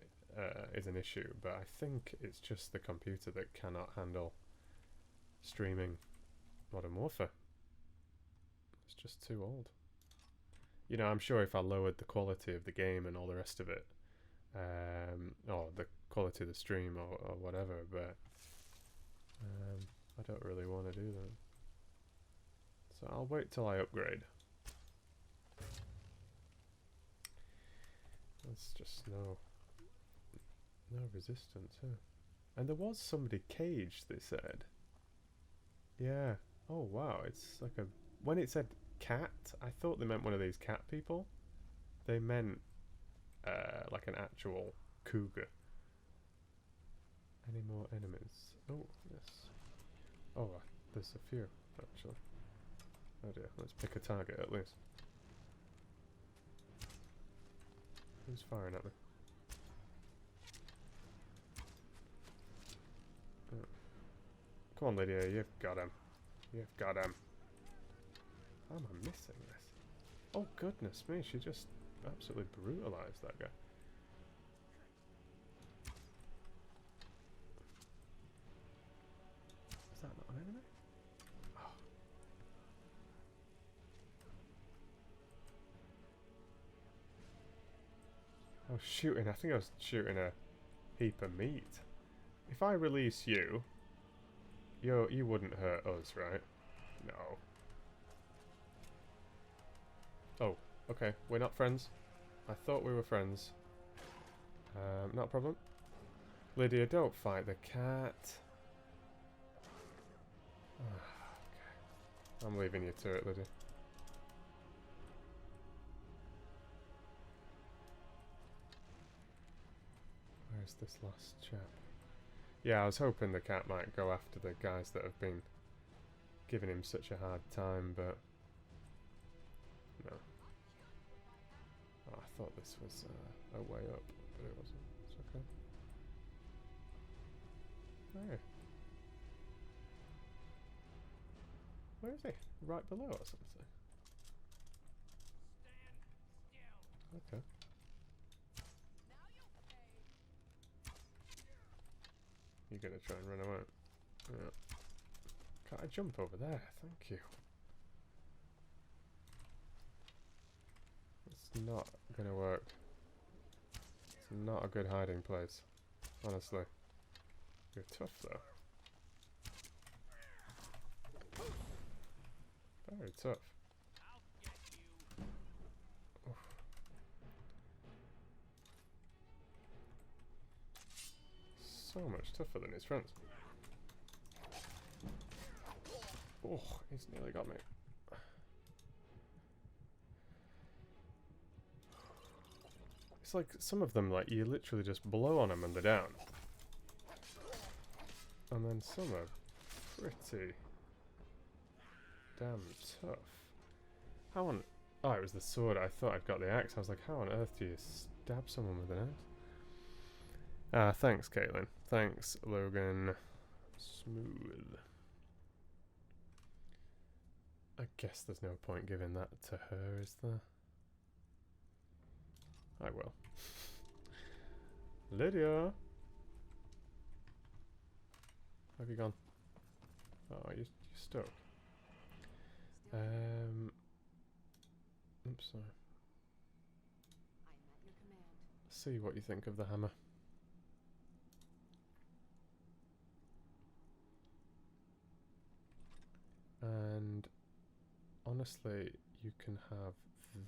[SPEAKER 1] is an issue, but I think it's just the computer that cannot handle streaming Modern Warfare. It's just too old. You know, I'm sure if I lowered the quality of the game and all the rest of it, or the quality of the stream or whatever, but I don't really want to do that. So I'll wait till I upgrade. That's just no resistance, huh? And there was somebody caged, they said. Yeah. Oh wow, it's like a... When it said cat, I thought they meant one of these cat people. They meant like an actual cougar. Any more enemies? Oh, yes. Oh, there's a few, actually. Oh dear, let's pick a target at least. Who's firing at me? Oh. Come on, Lydia, you've got him. You've got him. How am I missing this? Oh, goodness me, she just absolutely brutalised that guy. Is that not an enemy? Oh. I was shooting, I think I was shooting a heap of meat. If I release you, you wouldn't hurt us, right? No. Oh, okay, we're not friends. I thought we were friends. Not a problem. Lydia, don't fight the cat. Okay. I'm leaving you to it, Lydia. Where's this last chap? Yeah, I was hoping the cat might go after the guys that have been giving him such a hard time, but no. Oh, I thought this was a way up, but it wasn't. It's okay. Hey. Where is he? Right below or something? Okay. You're gonna try and run away. Yeah. Can't I jump over there? Thank you. It's not gonna work. It's not a good hiding place. Honestly. You're tough though. Very tough. Oof. So much tougher than his friends. Oh, he's nearly got me. It's like some of them, like you literally just blow on them and they're down. And then some are pretty damn tough. How on... Oh, it was the sword. I thought I'd got the axe. I was like, how on earth do you stab someone with an axe? Thanks, Caitlin. Thanks, Logan. Smooth. I guess there's no point giving that to her, is there? I will. Lydia! Where have you gone? Oh, you're stuck. Oops, sorry. See what you think of the hammer. And honestly, you can have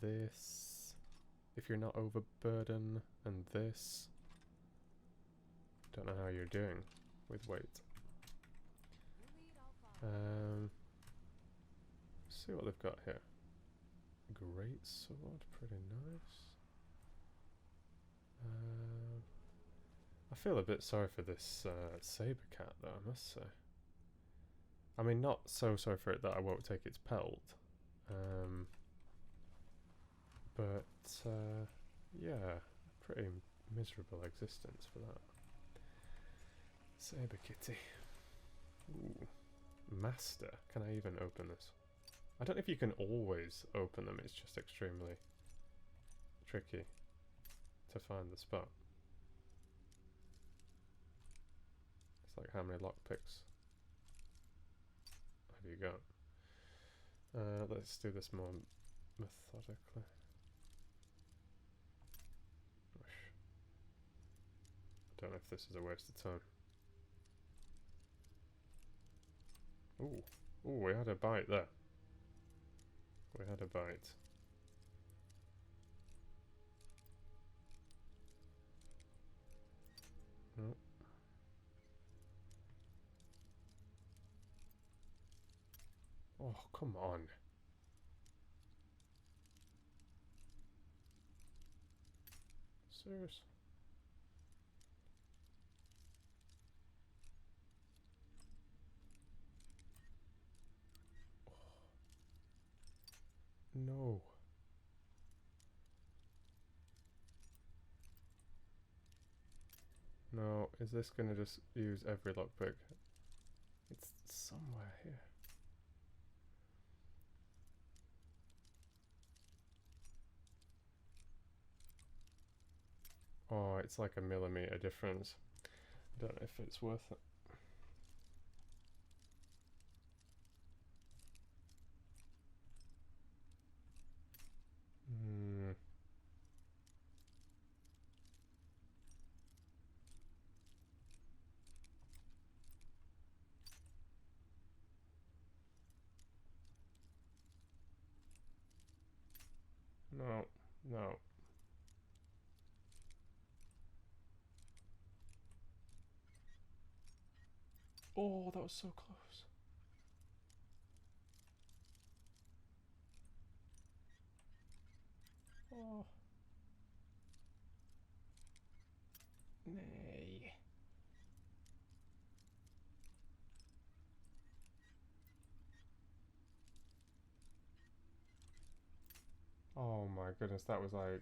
[SPEAKER 1] this if you're not overburdened, and this. Don't know how you're doing with weight. See what they've got here. Great sword, pretty nice. I feel a bit sorry for this saber cat though, I must say. I mean, not so sorry for it that I won't take its pelt. But yeah, pretty miserable existence for that. Saber kitty. Ooh. Master. Can I even open this? I don't know if you can always open them, it's just extremely tricky to find the spot. It's like how many lockpicks have you got? Let's do this more methodically. I don't know if this is a waste of time. Ooh, ooh, we had a bite there. We had a bite. Oh. Oh, come on. Serious? No, is this going to just use every lockpick? It's somewhere here. Oh, it's like a millimeter difference. I don't know if it's worth it. No, no. Oh, that was so close. Oh. Nay. Oh my goodness, that was like...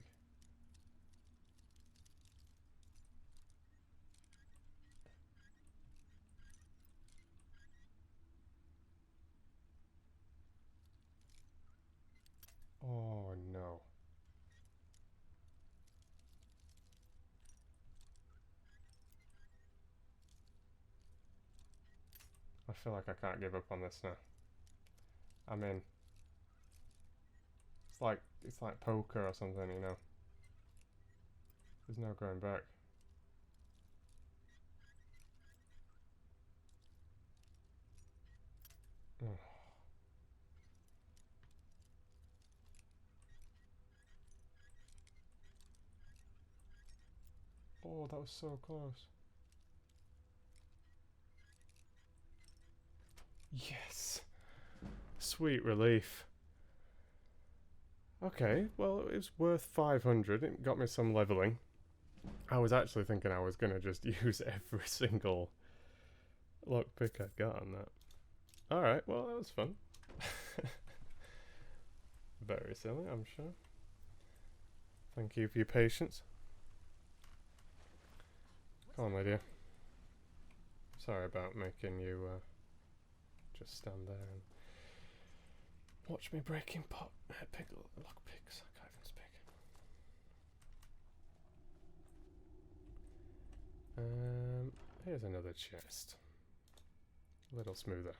[SPEAKER 1] Oh no. I feel like I can't give up on this now. I'm in. It's like poker or something, you know. There's no going back. Oh. Oh, that was so close. Yes! Sweet relief. Okay, well, it was worth 500. It got me some leveling. I was actually thinking I was going to just use every single lockpick I got on that. Alright, well, that was fun. Very silly, I'm sure. Thank you for your patience. Come on, Lydia. Sorry about making you just stand there and watch me breaking pick lockpicks. I can't even speak. Here's another chest. A little smoother.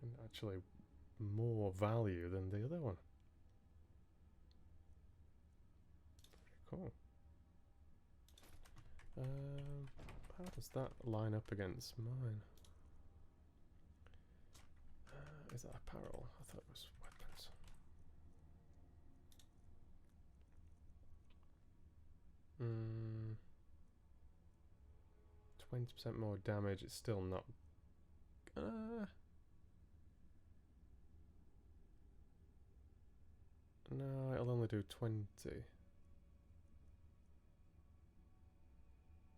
[SPEAKER 1] And actually more value than the other one. Pretty cool. How does that line up against mine? Is that apparel? I thought it was weapons. 20% more damage. It's still not. No, it'll only do 20.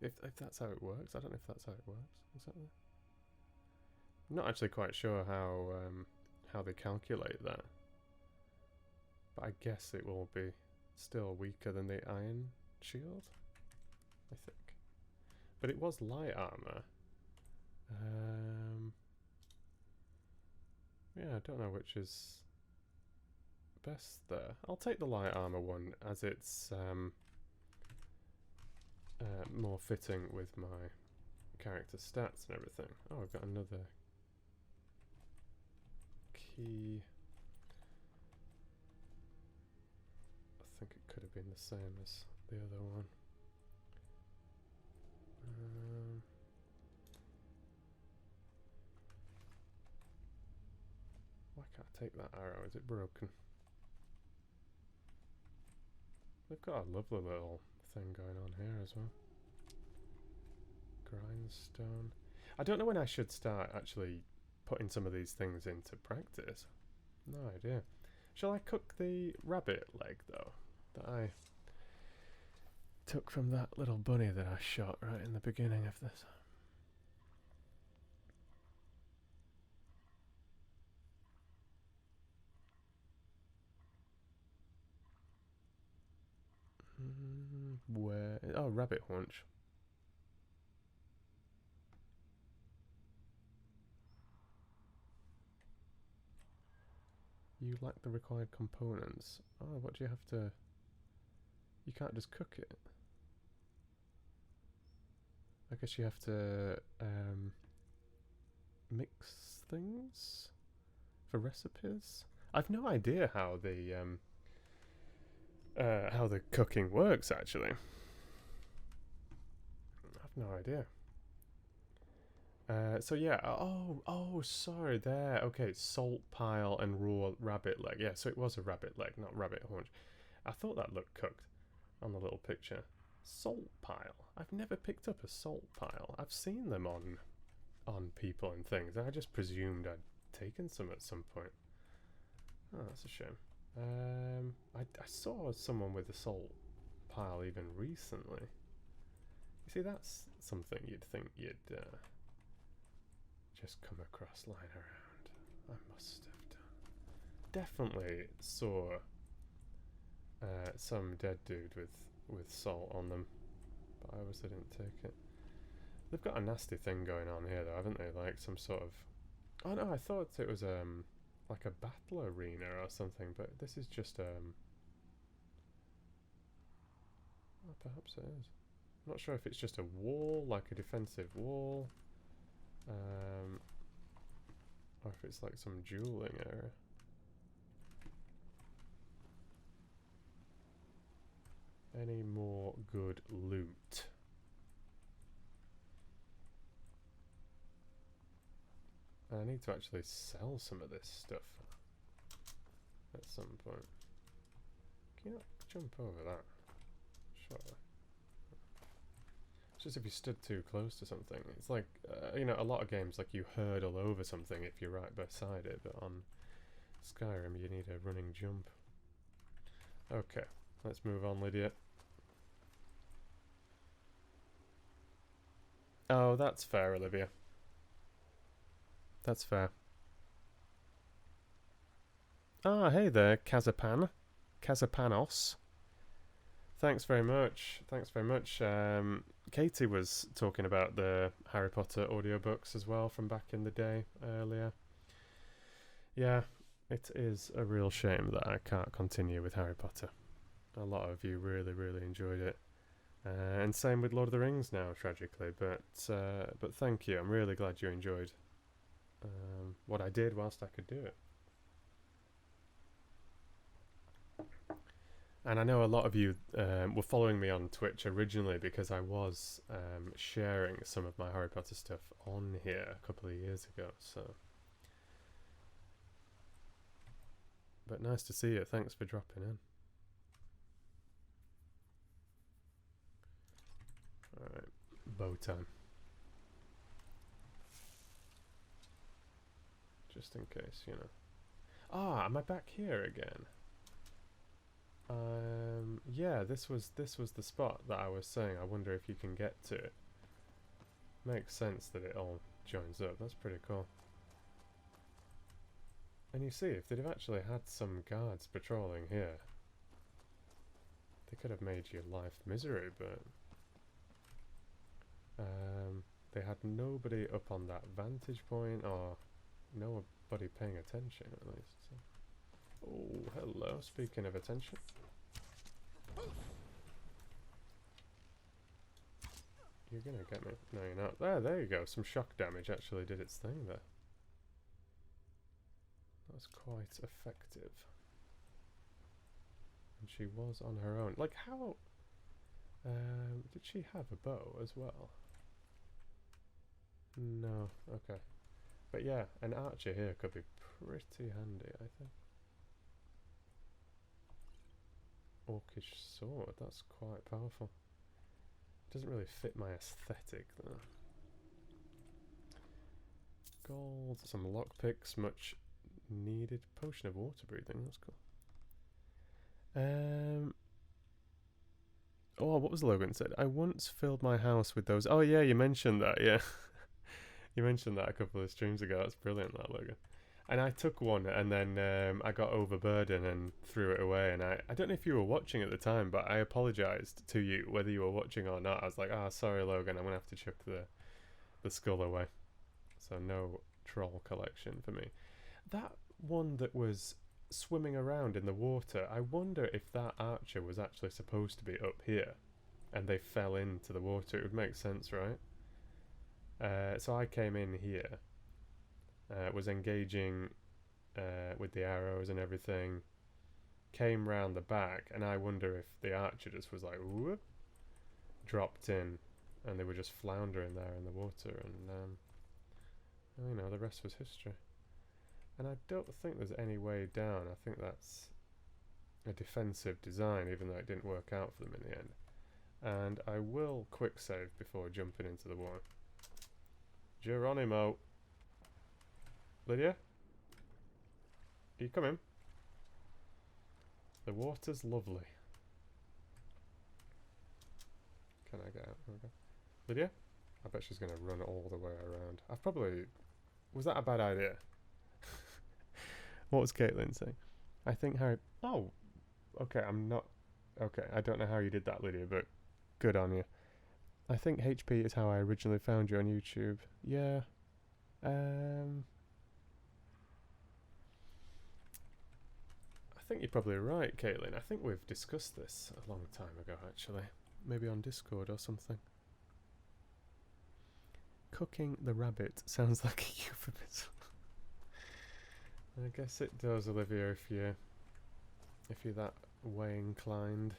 [SPEAKER 1] If that's how it works, I don't know if that's how it works exactly. I'm not actually quite sure how they calculate that, but I guess it will be still weaker than the iron shield, I think. But it was light armor. Yeah, I don't know which is best there. I'll take the light armor one as it's more fitting with my character stats and everything. Oh, I've got another key. I think it could have been the same as the other one. Why can't I take that arrow? Is it broken? They've got a lovely little thing going on here as well. Grindstone. I don't know when I should start actually putting some of these things into practice. No idea. Shall I cook the rabbit leg though? That I took from that little bunny that I shot right in the beginning of this. Where? Oh, rabbit haunch. You lack the required components. Oh, what do you have to... You can't just cook it. I guess you have to mix things for recipes. I've no idea how the cooking works, actually. I've no idea. So yeah, oh, sorry, there. Okay, salt pile and raw rabbit leg. Yeah, so it was a rabbit leg, not rabbit haunch. I thought that looked cooked on the little picture. Salt pile. I've never picked up a salt pile. I've seen them on people and things. I just presumed I'd taken some at some point. Oh, that's a shame. I saw someone with a salt pile even recently. You see, that's something you'd think you'd just come across lying around. I must have done. Definitely saw some dead dude with salt on them, but I obviously didn't take it. They've got a nasty thing going on here, though, haven't they? Like some sort of... Oh no, I thought it was like a battle arena or something, but this is just oh, perhaps it is. I'm not sure if it's just a wall, like a defensive wall, or if it's like some dueling area. Any more good loot? I need to actually sell some of this stuff at some point. Can you not jump over that? Surely. It's just if you stood too close to something. It's like, you know, a lot of games, like you hurdle over something if you're right beside it, but on Skyrim you need a running jump. Okay, let's move on, Lydia. Oh, that's fair, Olivia. That's fair. Ah, hey there, Kazapanos. Thanks very much. Thanks very much. Katie was talking about the Harry Potter audiobooks as well from back in the day earlier. Yeah, it is a real shame that I can't continue with Harry Potter. A lot of you really, really enjoyed it. And same with Lord of the Rings now, tragically. But thank you. I'm really glad you enjoyed what I did whilst I could do it. And I know a lot of you were following me on Twitch originally because I was sharing some of my Harry Potter stuff on here a couple of years ago. So, but nice to see you. Thanks for dropping in. All right, bow time. Just in case, you know. Ah, am I back here again? Yeah, this was the spot that I was saying. I wonder if you can get to it. Makes sense that it all joins up. That's pretty cool. And you see, if they'd have actually had some guards patrolling here, they could have made your life misery, but they had nobody up on that vantage point, or nobody paying attention at least. So. Oh, hello. Speaking of attention. You're gonna get me. No, you're not. There you go. Some shock damage actually did its thing there. That was quite effective. And she was on her own. Like, how... did she have a bow as well? No. Okay. But yeah, an archer here could be pretty handy, I think. Orcish sword, that's quite powerful. Doesn't really fit my aesthetic though. Gold, some lockpicks, much needed. Potion of water breathing, that's cool. Oh, what was Logan said? I once filled my house with those. Oh yeah, you mentioned that, yeah. You mentioned that a couple of streams ago. That's brilliant, that, Logan. And I took one, and then I got overburdened and threw it away. And I don't know if you were watching at the time, but I apologised to you, whether you were watching or not. I was like, sorry, Logan, I'm going to have to chuck the skull away. So no troll collection for me. That one that was swimming around in the water, I wonder if that archer was actually supposed to be up here, and they fell into the water. It would make sense, right? So I came in here. Was engaging with the arrows and everything, came round the back, and I wonder if the archer just was like, whoop, dropped in, and they were just floundering there in the water, and you know, the rest was history. And I don't think there's any way down. I think that's a defensive design, even though it didn't work out for them in the end. And I will quick save before jumping into the water. Geronimo. Lydia? Are you coming? The water's lovely. Can I get out? Okay. Lydia? I bet she's going to run all the way around. I've probably... Was that a bad idea? What was Caitlin saying? I think Harry... Oh! Okay, I'm not... Okay, I don't know how you did that, Lydia, but good on you. I think HP is how I originally found you on YouTube. Yeah. I think you're probably right, Caitlin. I think we've discussed this a long time ago, actually. Maybe on Discord or something. Cooking the rabbit sounds like a euphemism. I guess it does, Olivia, if you're that way inclined.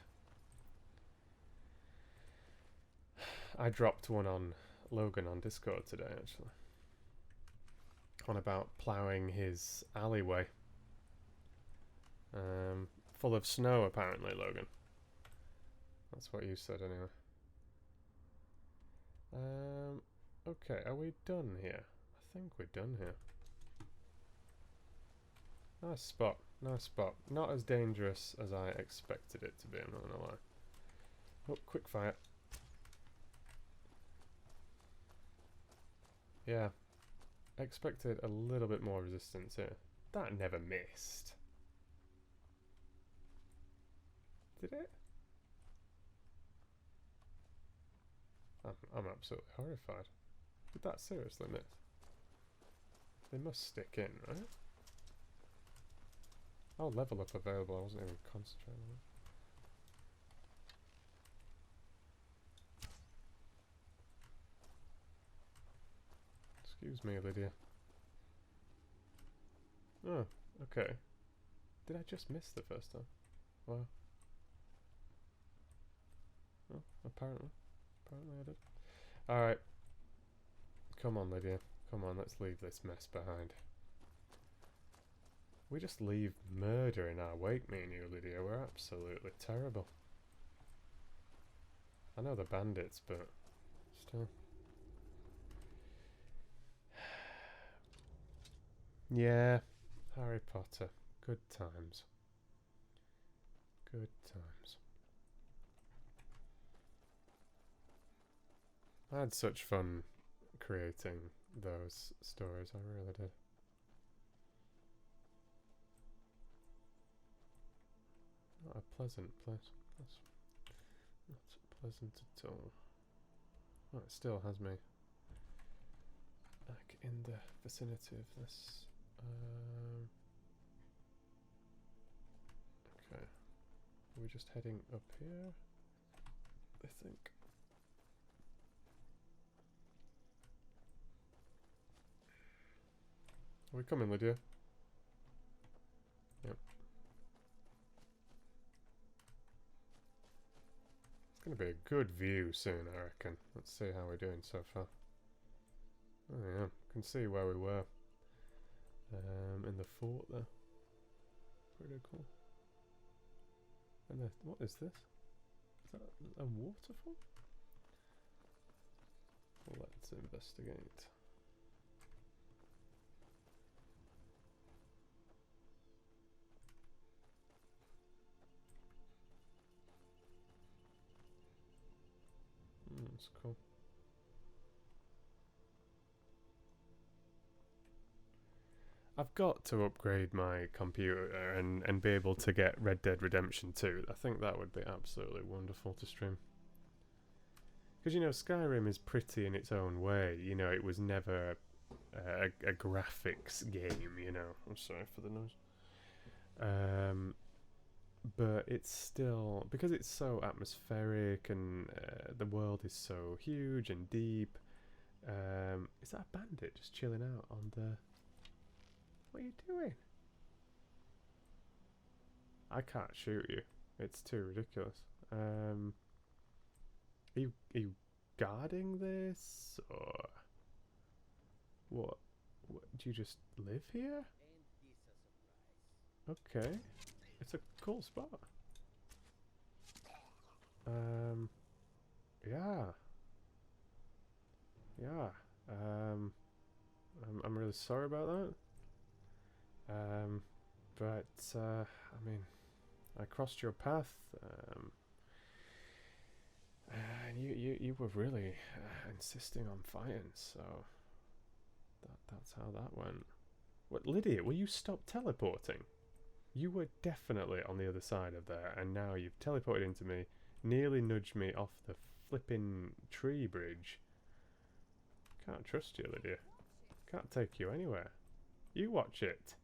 [SPEAKER 1] I dropped one on Logan on Discord today, actually. On about ploughing his alleyway. Full of snow, apparently, Logan. That's what you said, anyway. Okay, are we done here? I think we're done here. Nice spot, nice spot. Not as dangerous as I expected it to be, I'm not gonna lie. Oh, quick fire. Yeah. I expected a little bit more resistance here. That never missed. Did it? I'm absolutely horrified. Did that seriously miss? They must stick in, right? Oh, level up available. I wasn't even concentrating on it. Excuse me, Lydia. Oh, okay. Did I just miss the first time? Wow. Oh, apparently. Apparently I did. Alright. Come on, Lydia. Come on, let's leave this mess behind. We just leave murder in our wake, me and you, Lydia. We're absolutely terrible. I know the bandits, but still. Yeah, Harry Potter. Good times. Good times. I had such fun creating those stories, I really did. Not a pleasant place. That's not pleasant at all. Oh, it still has me back in the vicinity of this. Okay. Are we just heading up here? I think. Are we coming, Lydia? Yep. It's going to be a good view soon, I reckon. Let's see how we're doing so far. Oh yeah, can see where we were. In the fort there. Pretty cool. And what is this? Is that a waterfall? Well, let's investigate. That's cool. I've got to upgrade my computer and be able to get Red Dead Redemption 2. I think that would be absolutely wonderful to stream. Because, you know, Skyrim is pretty in its own way. You know, it was never a graphics game, you know. I'm sorry for the noise. But it's still, because it's so atmospheric and the world is so huge and deep. Is that a bandit just chilling out on the... What are you doing? I can't shoot you. It's too ridiculous. Are you guarding this? Or... What? Do you just live here? Okay. It's a cool spot. Yeah. Yeah. I'm really sorry about that. But I mean, I crossed your path. And you were really insisting on fighting, so that's how that went. What, Lydia? Will you stop teleporting? You were definitely on the other side of there, and now you've teleported into me, nearly nudged me off the flipping tree bridge. Can't trust you, Lydia. Can't take you anywhere. You watch it.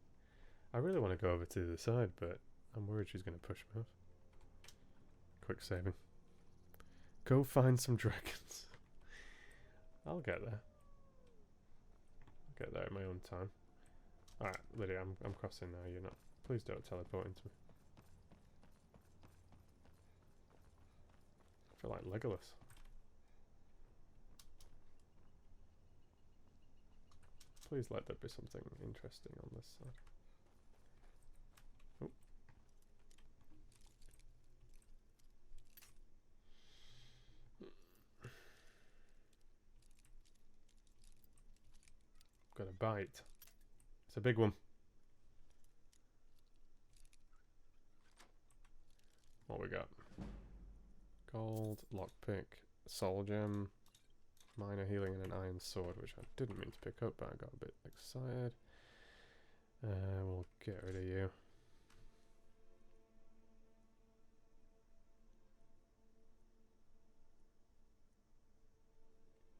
[SPEAKER 1] I really want to go over to the other side, but I'm worried she's going to push me off. Quick saving. Go find some dragons. I'll get there. I'll get there at my own time. Alright, Lydia, I'm crossing now. You're not. Please don't teleport into me. I feel like Legolas. Please let there be something interesting on this side. Oh. Got a bite. It's a big one. What we got? Gold, lockpick, soul gem, minor healing, and an iron sword, which I didn't mean to pick up, but I got a bit excited. We'll get rid of you.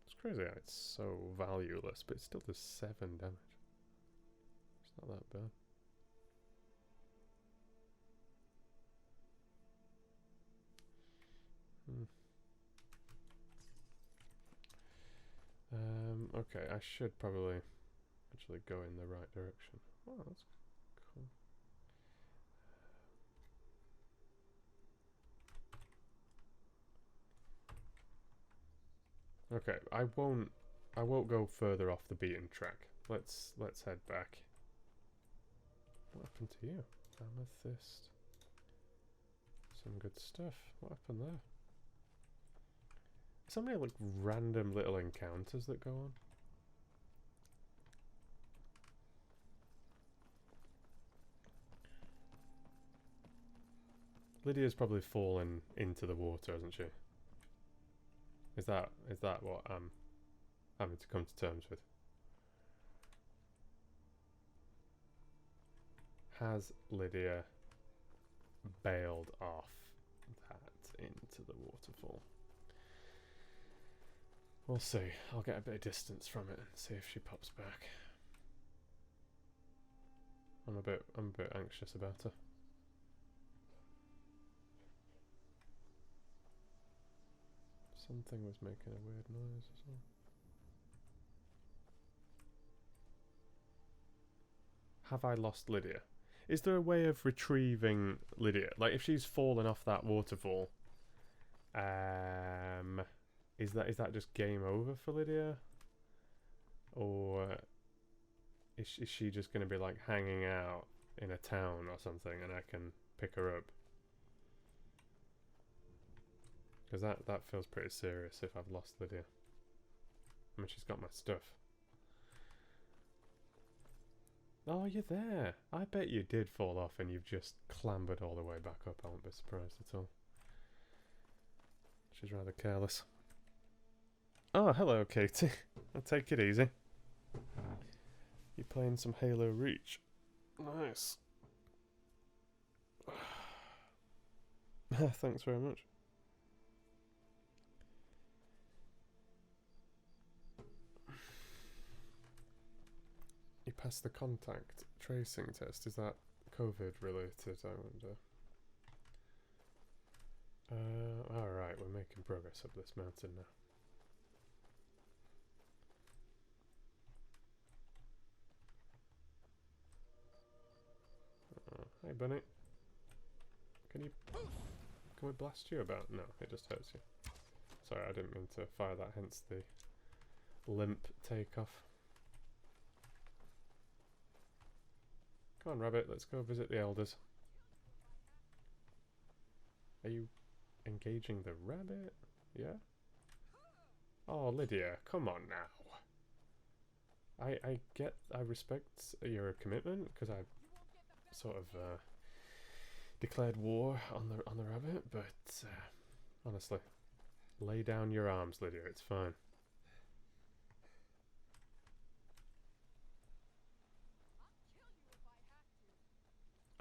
[SPEAKER 1] It's crazy how it's so valueless, but it still does 7 damage. It's not that bad. Okay, I should probably actually go in the right direction. Oh, that's cool. Okay, I won't go further off the beaten track. Let's head back. What happened to you? Amethyst. Some good stuff. What happened there? So many like random little encounters that go on. Lydia's probably fallen into the water, hasn't she? Is that what I'm having to come to terms with? Has Lydia bailed off that into the waterfall? We'll see. I'll get a bit of distance from it and see if she pops back. I'm a bit anxious about her. Something was making a weird noise as well. Have I lost Lydia? Is there a way of retrieving Lydia? Like if she's fallen off that waterfall, is that just game over for Lydia? Or is she just going to be like hanging out in a town or something and I can pick her up? Because that feels pretty serious if I've lost Lydia. I mean, she's got my stuff. Oh, you're there. I bet you did fall off and you've just clambered all the way back up. I won't be surprised at all. She's rather careless. Oh, hello, Katie. I'll take it easy. You're playing some Halo Reach. Nice. Thanks very much. You passed the contact tracing test. Is that COVID related, I wonder? Alright, we're making progress up this mountain now. Hey bunny. Can we blast you about? No, it just hurts you. Sorry, I didn't mean to fire that, hence the limp takeoff. Come on, rabbit, let's go visit the elders. Are you engaging the rabbit? Yeah? Oh, Lydia, come on now. I respect your commitment, because I sort of declared war on the rabbit, but honestly, lay down your arms, Lydia, it's fine.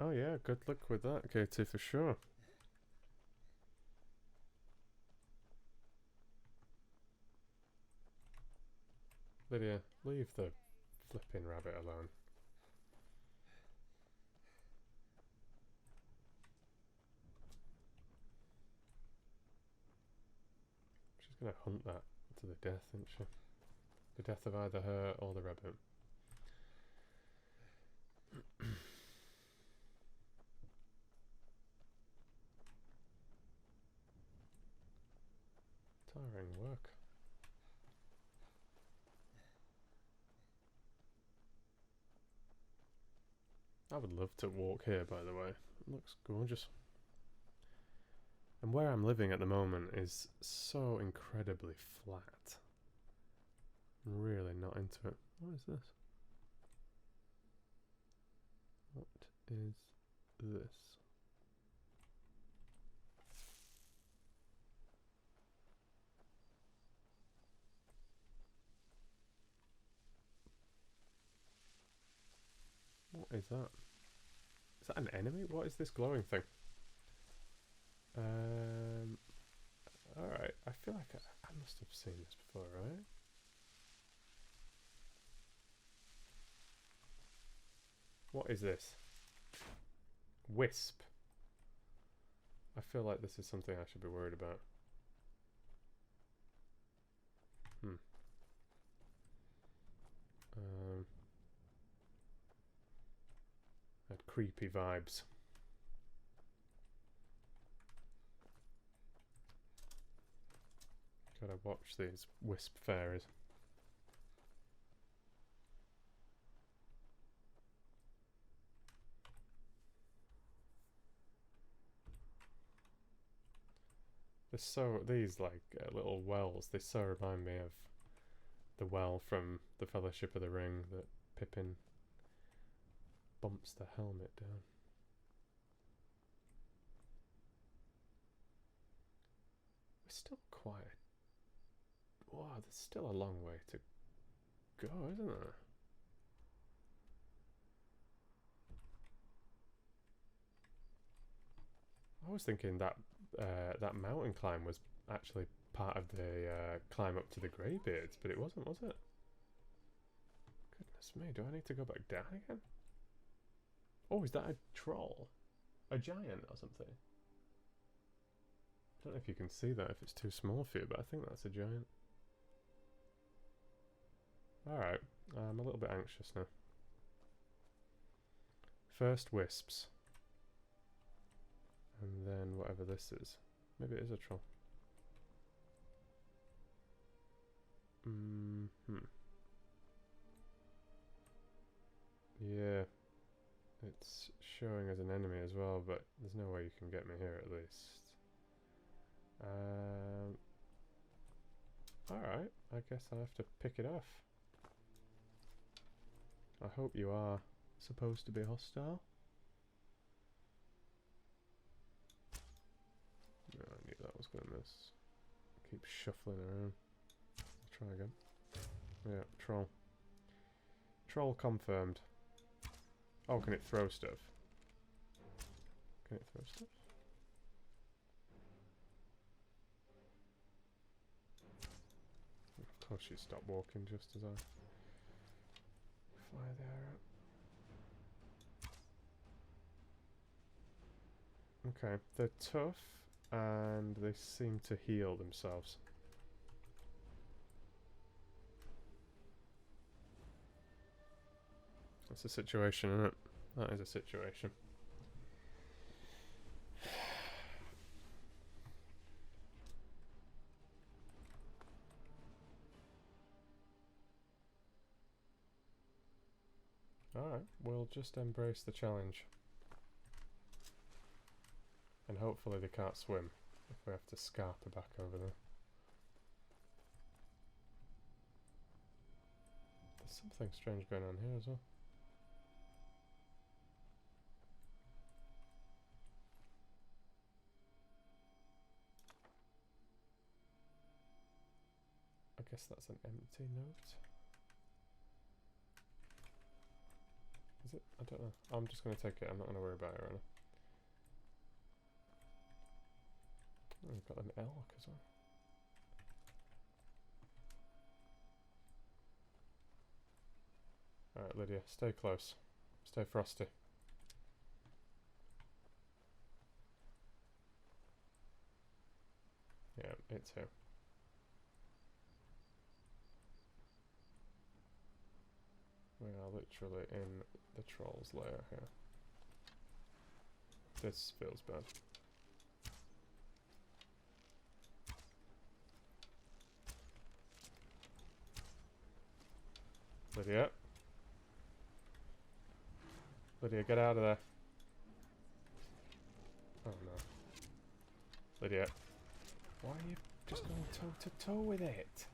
[SPEAKER 1] Oh yeah, good luck with that, Katie, for sure. Lydia, leave the flipping rabbit alone. She's gonna hunt that to the death, isn't she? The death of either her or the rabbit. Tiring work. I would love to walk here, by the way. It looks gorgeous. And where I'm living at the moment is so incredibly flat. I'm really not into it. What is this? What is this? What is that? Is that an enemy? What is this glowing thing? Alright, I feel like I must have seen this before, right? What is this? Wisp. I feel like this is something I should be worried about. Had creepy vibes. Gotta watch these wisp fairies. These like little wells, they so remind me of the well from the Fellowship of the Ring that Pippin bumps the helmet down. We're still quiet. Wow, there's still a long way to go, isn't there? I was thinking that that mountain climb was actually part of the climb up to the Greybeards, but it wasn't, was it? Goodness me, do I need to go back down again? Oh, is that a troll? A giant or something? I don't know if you can see that if it's too small for you, but I think that's a giant. Alright, I'm a little bit anxious now. First wisps. And then whatever this is. Maybe it is a troll. Yeah. It's showing as an enemy as well, but there's no way you can get me here at least. Alright, I guess I have to pick it off. I hope you are supposed to be hostile. No, I knew that was going to miss. Keep shuffling around. I'll try again. Yeah, troll. Troll confirmed. Oh, can it throw stuff? Can it throw stuff? Of course you stop walking just as I fly the arrow. Okay, they're tough and they seem to heal themselves. That's a situation, isn't it? That is a situation. Alright, we'll just embrace the challenge. And hopefully they can't swim if we have to scarper back over there. There's something strange going on here as well. I guess that's an empty note. Is it? I don't know. I'm just going to take it. I'm not going to worry about it right now. Oh, we've got an elk as well. Alright, Lydia, stay close. Stay frosty. Yeah, it's here. We are literally in the troll's lair here. This feels bad. Lydia. Lydia, get out of there. Oh no. Lydia. Why are you just going toe to toe with it?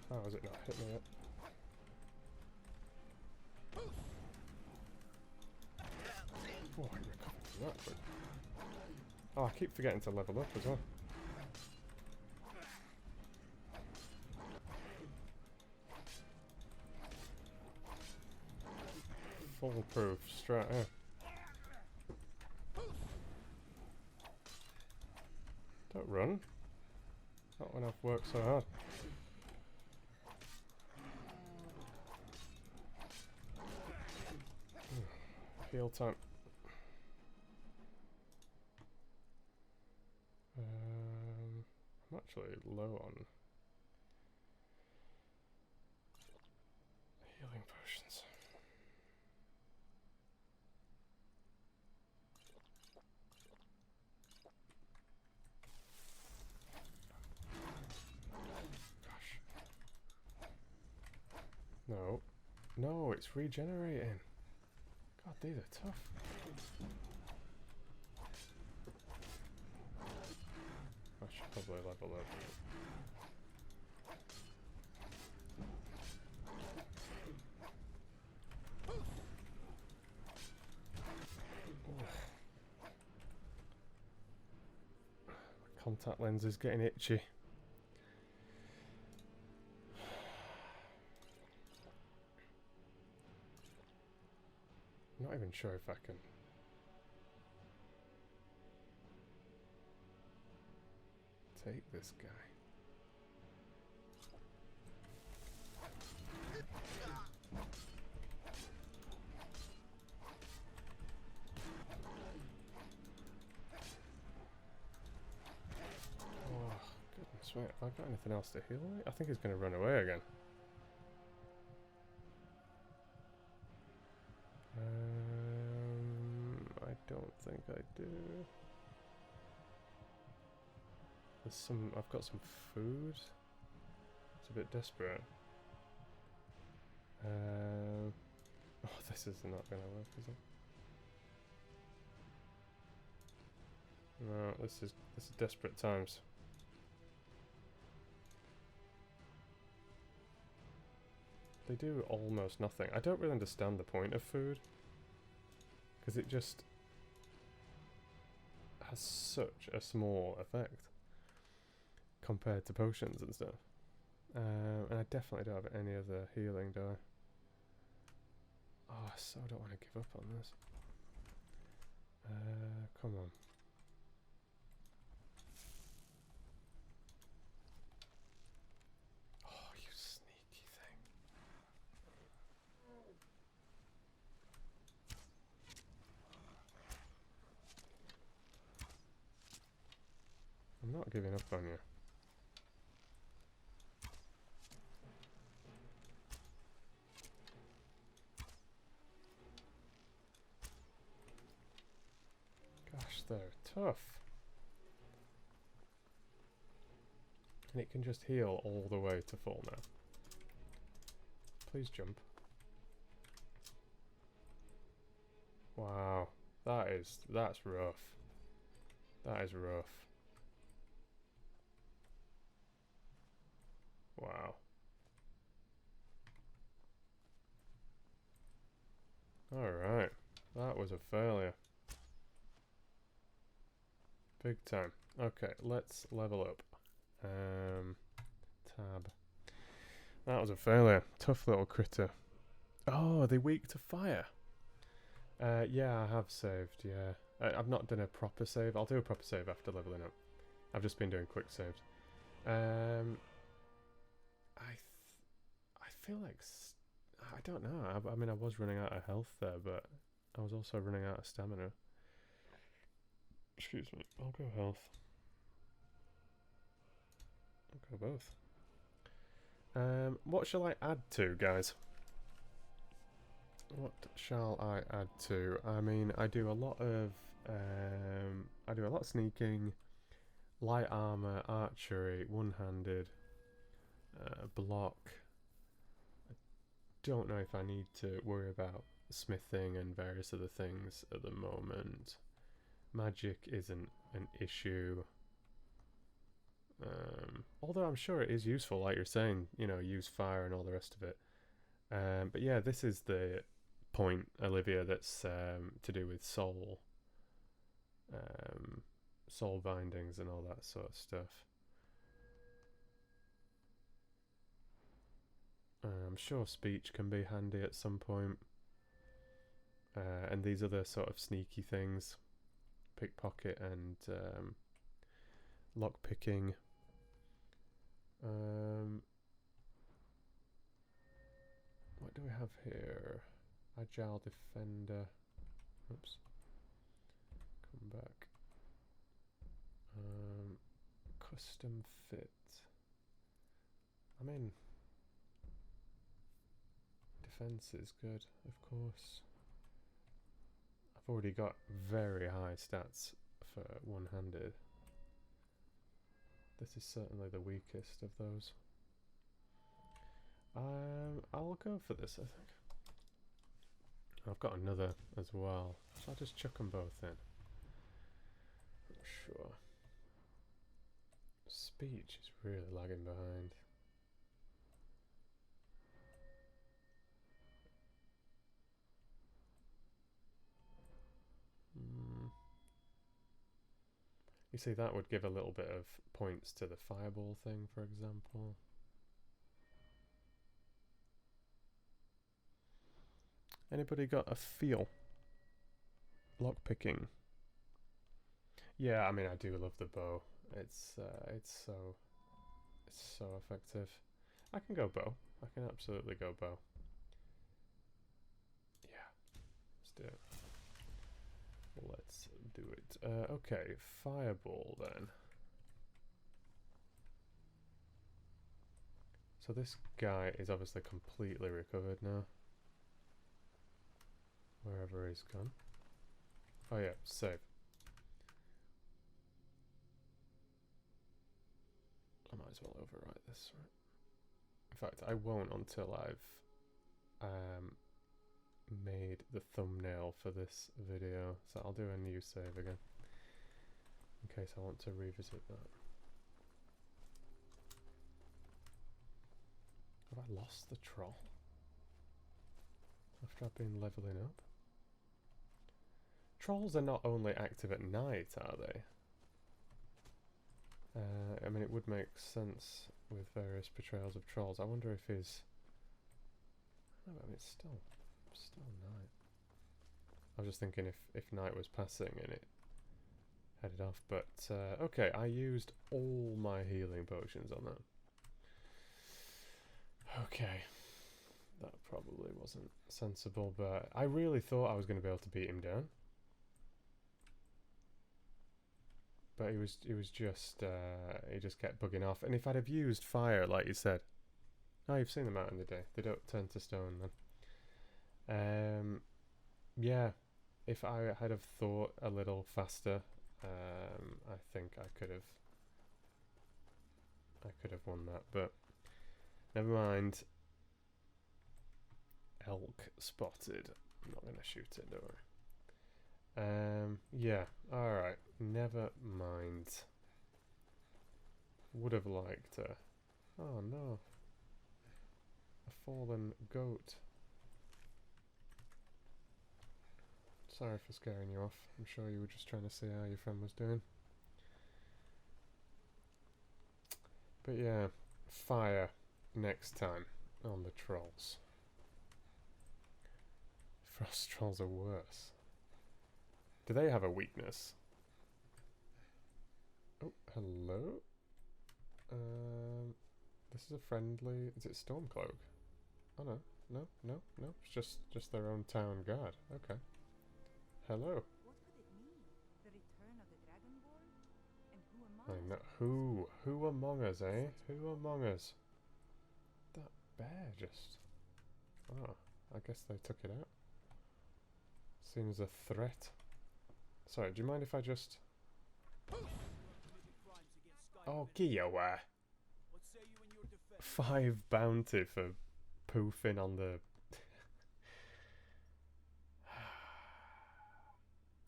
[SPEAKER 1] Oh, has it not hit me yet? Oh, I recovered from that quick. Oh, I keep forgetting to level up as well. Foolproof strat, yeah. Don't run. Not when I've worked so hard. Heal time. I'm actually low on healing potions. Gosh. No. No, it's regenerating. God, these are tough. I should probably level up. My contact lens is getting itchy. I'm not even sure if I can take this guy. Oh, goodness me. Have I got anything else to heal me? I think he's going to run away again. I don't think I do. There's some. I've got some food. It's a bit desperate. Oh, this is not going to work, is it? No, this is desperate times. They do almost nothing. I don't really understand the point of food, because it just has such a small effect compared to potions and stuff. And I definitely don't have any other healing, do I? Oh, I so don't want to give up on this. Come on. Oh, you sneaky thing. I'm not giving up on you. Gosh, they're tough. And it can just heal all the way to full now. Please jump. Wow, that's rough. That is rough. Wow. Alright, that was a failure. Big time. Okay, let's level up. Tab. That was a failure. Tough little critter. Oh, are they weak to fire? Yeah, I have saved, yeah. I've not done a proper save. I'll do a proper save after leveling up. I've just been doing quick saves. I feel like... I don't know. I mean, I was running out of health there, but I was also running out of stamina. Excuse me. I'll go health. I'll go both. What shall I add to, guys? What shall I add to? I mean, I do a lot of sneaking, light armor, archery, one-handed, block. I don't know if I need to worry about smithing and various other things at the moment. Magic isn't an issue. Although I'm sure it is useful, like you're saying, you know, use fire and all the rest of it. But yeah, this is the point, Olivia, that's to do with soul bindings and all that sort of stuff. I'm sure speech can be handy at some point. And these other sort of sneaky things, pickpocket and lock picking. What do we have here? Agile defender. Oops. Come back. Custom fit. I mean, defense is good, of course. I've already got very high stats for one-handed. This is certainly the weakest of those. I'll go for this, I think. I've got another as well, so I'll just chuck them both in. Not sure. Speech is really lagging behind. You see, that would give a little bit of points to the fireball thing, for example. Anybody got a feel? Lockpicking. Yeah, I mean, I do love the bow. It's so effective. I can go bow. I can absolutely go bow. Yeah, let's do it. Let's do it. Okay, fireball then. So this guy is obviously completely recovered now. Wherever he's gone. Oh yeah, save. I might as well overwrite this, right? In fact, I won't until I've made the thumbnail for this video. So I'll do a new save again, in case I want to revisit that. Have I lost the troll? after I've been levelling up. Trolls are not only active at night, are they? I mean, it would make sense with various portrayals of trolls. I wonder if his... I mean, it's still night. I was just thinking if night was passing and it headed off, but okay, I used all my healing potions on that. Okay, that probably wasn't sensible, but I really thought I was going to be able to beat him down. But he was just he just kept bugging off. And if I'd have used fire, like you said, oh, you've seen them out in the day. They don't turn to stone then. Yeah, if I had have thought a little faster, I think I could have won that. But never mind. Elk spotted. I'm not gonna shoot it, don't worry. Yeah, alright, never mind. Would have liked a... Oh no. A fallen goat. Sorry for scaring you off. I'm sure you were just trying to see how your friend was doing. But yeah, fire next time on the trolls. Frost trolls are worse. Do they have a weakness? Oh, hello? This is a friendly... Is it Stormcloak? Oh no, no. It's just their own town guard. Okay. Hello.
[SPEAKER 2] What could it mean? The return of the Dragonborn? And who among
[SPEAKER 1] I
[SPEAKER 2] us?
[SPEAKER 1] know. Who among us, eh? Who among us? That bear just... Oh, I guess they took it out. Seems a threat. Sorry, do you mind if I just... Oh, get away. 5 bounty for poofing on the...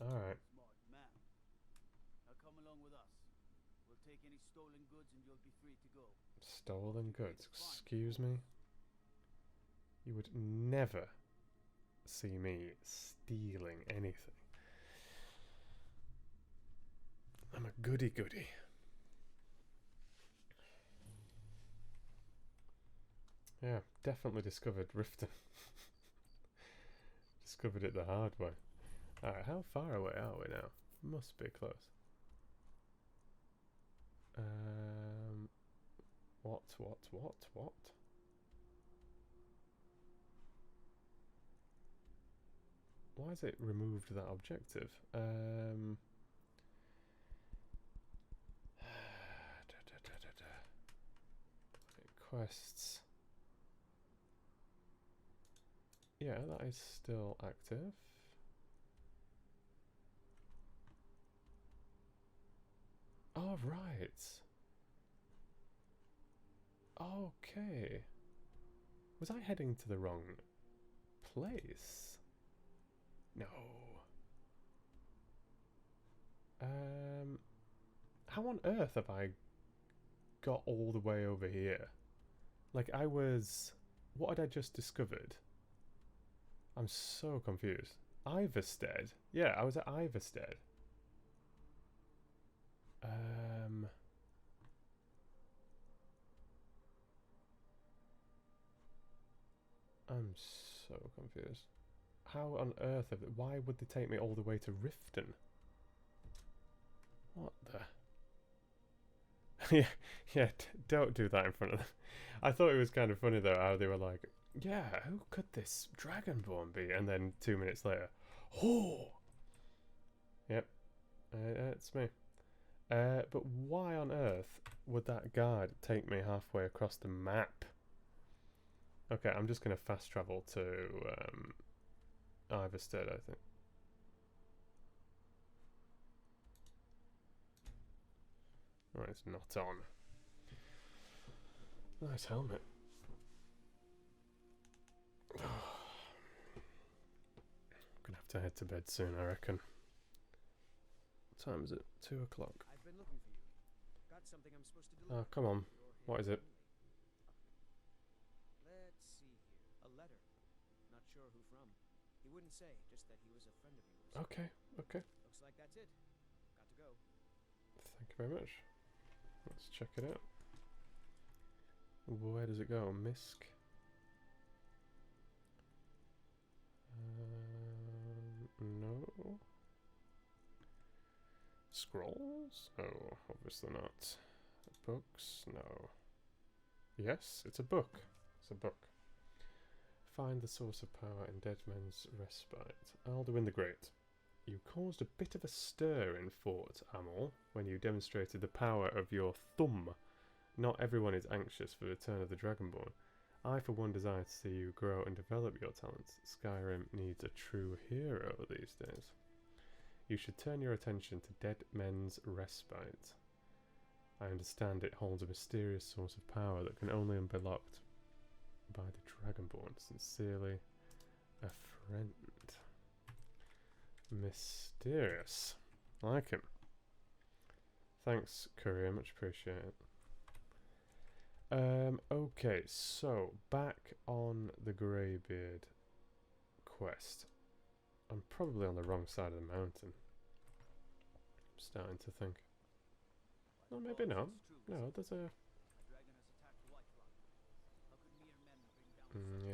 [SPEAKER 1] Alright. Stolen goods? Excuse me? You would never see me stealing anything. I'm a goody-goody. Yeah, definitely discovered Riften. Discovered it the hard way. Alright, how far away are we now? Must be close. What? Why has it removed that objective? Quests. Yeah, that is still active. Oh, right. Okay. Was I heading to the wrong place? No. How on earth have I got all the way over here? Like, I was... What had I just discovered? I'm so confused. Iverstead? Yeah, I was at Iverstead. I'm so confused. How on earth... Why would they take me all the way to Riften? What the... yeah, don't do that in front of them. I thought it was kind of funny though how they were like, yeah, who could this Dragonborn be? And then 2 minutes later, oh! Yep, it's me. But why on earth would that guard take me halfway across the map? Okay, I'm just going to fast travel to Iverstead, I think. Oh, it's not on. Nice helmet. I'm gonna have to head to bed soon, I reckon. What time is it? 2 o'clock.
[SPEAKER 3] I've been looking for you. Got something I'm supposed to deliver.
[SPEAKER 1] Oh, come on. What is it?
[SPEAKER 3] Let's see here. A letter. Not sure who from. He wouldn't say, just that he was a friend of yours.
[SPEAKER 1] Okay, okay.
[SPEAKER 3] Looks like that's it. Got to go.
[SPEAKER 1] Thank you very much. Let's check it out. Where does it go? Misk? No. Scrolls? Oh, obviously not. Books? No. Yes, it's a book. It's a book. Find the source of power in Dead Men's Respite. Aldiwin the Great. You caused a bit of a stir in Fort Amol when you demonstrated the power of your thumb. Not everyone is anxious for the return of the Dragonborn. I, for one, desire to see you grow and develop your talents. Skyrim needs a true hero these days. You should turn your attention to Dead Men's Respite. I understand it holds a mysterious source of power that can only be unlocked by the Dragonborn. Sincerely, a friend. Mysterious. I like him. Thanks, courier. Much appreciated. Okay, so back on the Greybeard quest. I'm probably on the wrong side of the mountain. I'm starting to think. No, maybe not. No, there's a... yeah,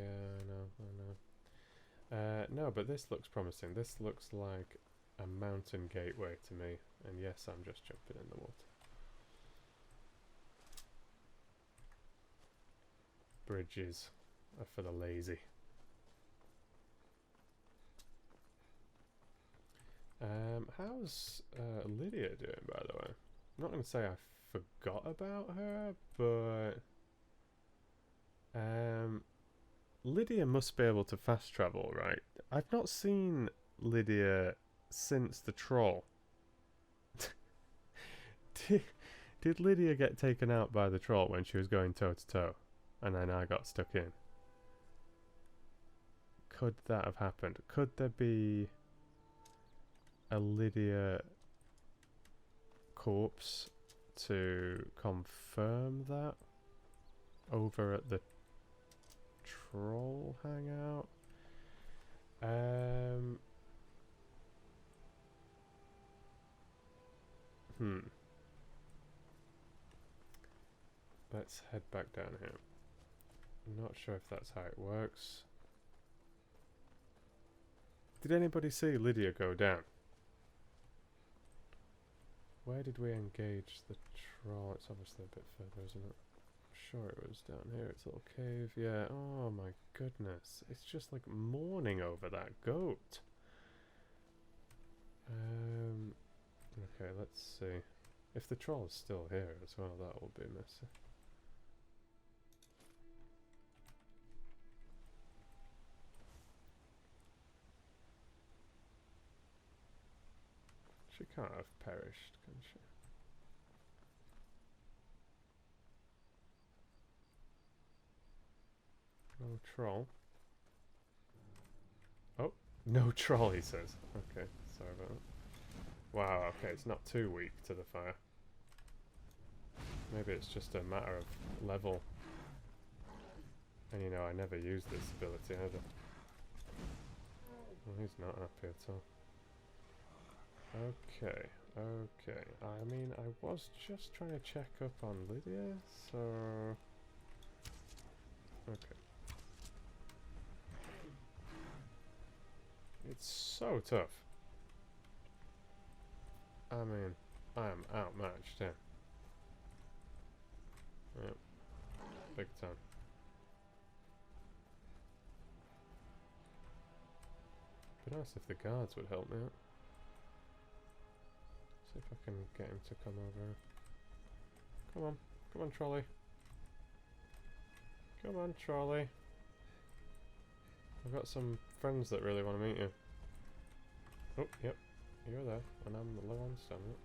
[SPEAKER 1] I know. No, but this looks promising. This looks like a mountain gateway to me. And yes, I'm just jumping in the water. Bridges are for the lazy. How's Lydia doing, by the way? I'm not going to say I forgot about her, but Lydia must be able to fast travel, right? I've not seen Lydia since the troll. Did Lydia get taken out by the troll when she was going toe to toe? And then I got stuck in. Could that have happened? Could there be a Lydia corpse to confirm that over at the troll hangout? Let's head back down here. I'm not sure if that's how it works. Did anybody see Lydia go down? Where did we engage the troll? It's obviously a bit further, isn't it? I'm sure it was down here. It's a little cave. Yeah. Oh my goodness. It's just like mourning over that goat. Okay, let's see. If the troll is still here as well, that will be messy. She can't have perished, can she? No troll. Oh, no troll, he says. Okay, sorry about that. Wow, okay, it's not too weak to the fire. Maybe it's just a matter of level. And you know, I never used this ability either. Well, he's not happy at all. Okay, okay. I mean, I was just trying to check up on Lydia, so... Okay. It's so tough. I mean, I am outmatched here. Yep. Big time. It'd be nice if the guards would help me out. See if I can get him to come over. Come on. Come on, trolley. Come on, trolley. I've got some friends that really want to meet you. Oh, yep. You're there. And I'm low on stamina.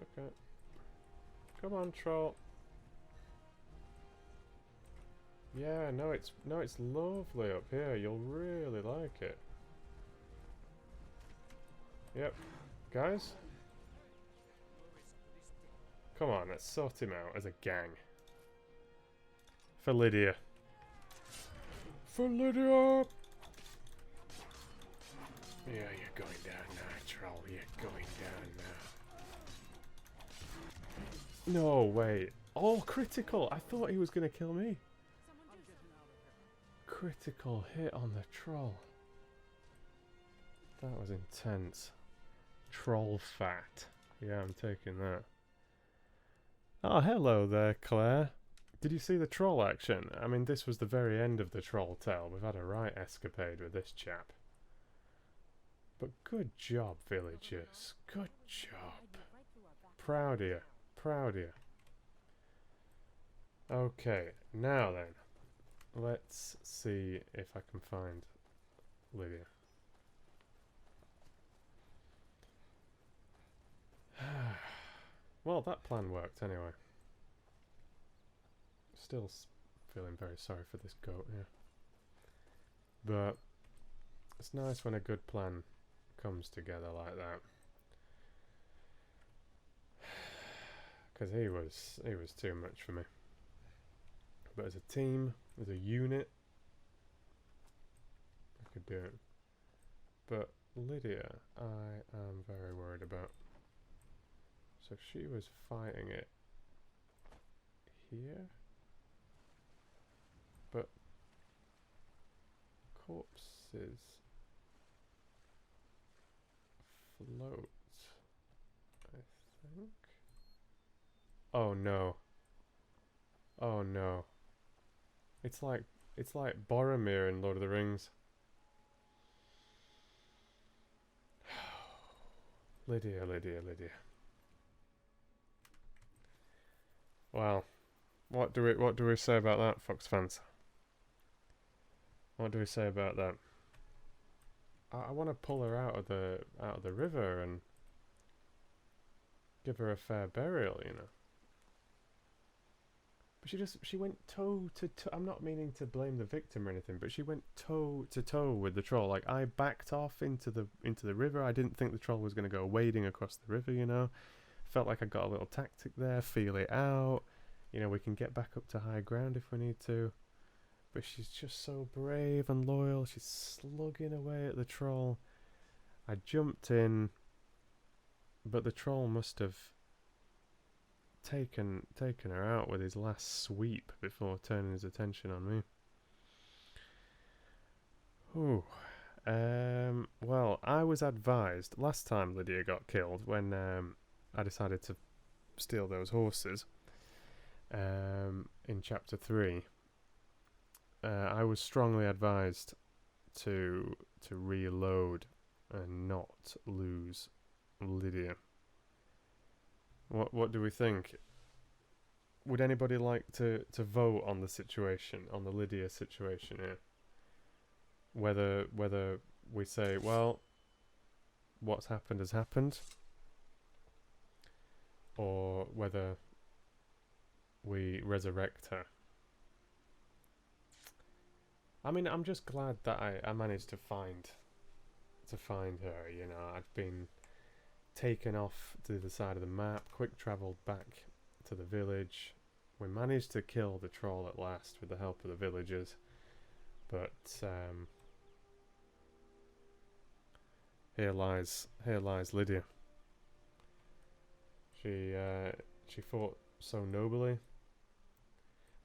[SPEAKER 1] It's okay. Come on, troll. Yeah, no, it's lovely up here. You'll really like it. Yep. Guys? Come on, let's sort him out as a gang. For Lydia. For Lydia! Yeah, you're going down now, troll. You're going down now. No, wait. Oh, critical! I thought he was going to kill me. Critical hit on the troll. That was intense. Troll fat. Yeah, I'm taking that. Oh, hello there, Claire. Did you see the troll action? I mean, this was the very end of the troll tale. We've had a right escapade with this chap. But good job, villagers. Good job. Proud of you. Proud of you. Okay, now then. Let's see if I can find Lydia. Well, that plan worked anyway. Still feeling very sorry for this goat here. But it's nice when a good plan comes together like that. Because he was too much for me. But as a team, as a unit, I could do it. But Lydia, I am very worried about. So she was fighting it here. But corpses float, I think. Oh no. Oh no. It's like Boromir in Lord of the Rings. Lydia, Lydia, Lydia. Well, what do we say about that, Fox fans? What do we say about that? I want to pull her out of the river and give her a fair burial, you know. But she went toe to toe. I'm not meaning to blame the victim or anything, but she went toe to toe with the troll. Like, I backed off into the river. I didn't think the troll was going to go wading across the river, you know. Felt like I got a little tactic there, feel it out. You know, we can get back up to high ground if we need to. But she's just so brave and loyal. She's slugging away at the troll. I jumped in, but the troll must have taken her out with his last sweep before turning his attention on me. Ooh. Well, I was advised last time Lydia got killed when I decided to steal those horses in chapter 3. I was strongly advised to reload and not lose Lydia. What do we think? Would anybody like to vote on the situation, on the Lydia situation here? Whether we say, well, what's happened has happened, or whether we resurrect her. I mean, I'm just glad that I managed to find her, you know. I've been taken off to the side of the map, quick travelled back to the village. We managed to kill the troll at last with the help of the villagers, but here lies Lydia. She fought so nobly,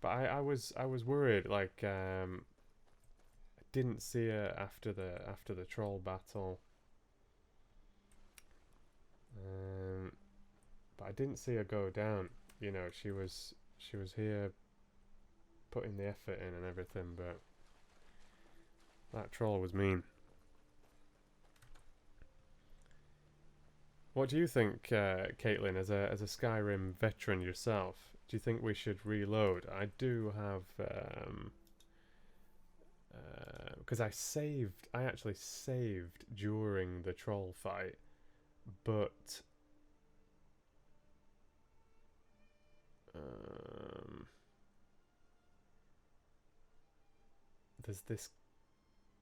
[SPEAKER 1] but I was worried. Like, I didn't see her after the troll battle. But I didn't see her go down. You know, she was here putting the effort in and everything, but that troll was mean. What do you think, Caitlin, as a Skyrim veteran yourself? Do you think we should reload? I do have because I actually saved during the troll fight, but there's this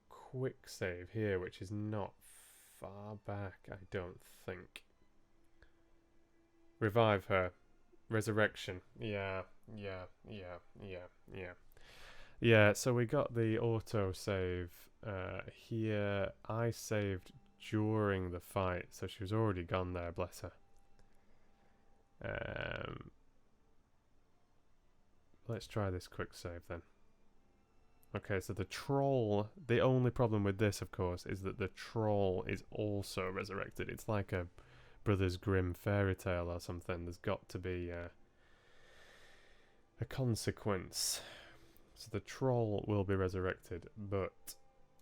[SPEAKER 1] quick save here which is not far back, I don't think. Revive her. Resurrection. Yeah, so we got the auto save here. I saved during the fight, so she was already gone there, bless her. Let's try this quick save then. Okay, so the troll, the only problem with this, of course, is that the troll is also resurrected. It's like a Brothers Grimm fairy tale or something. There's got to be a consequence. So the troll will be resurrected, but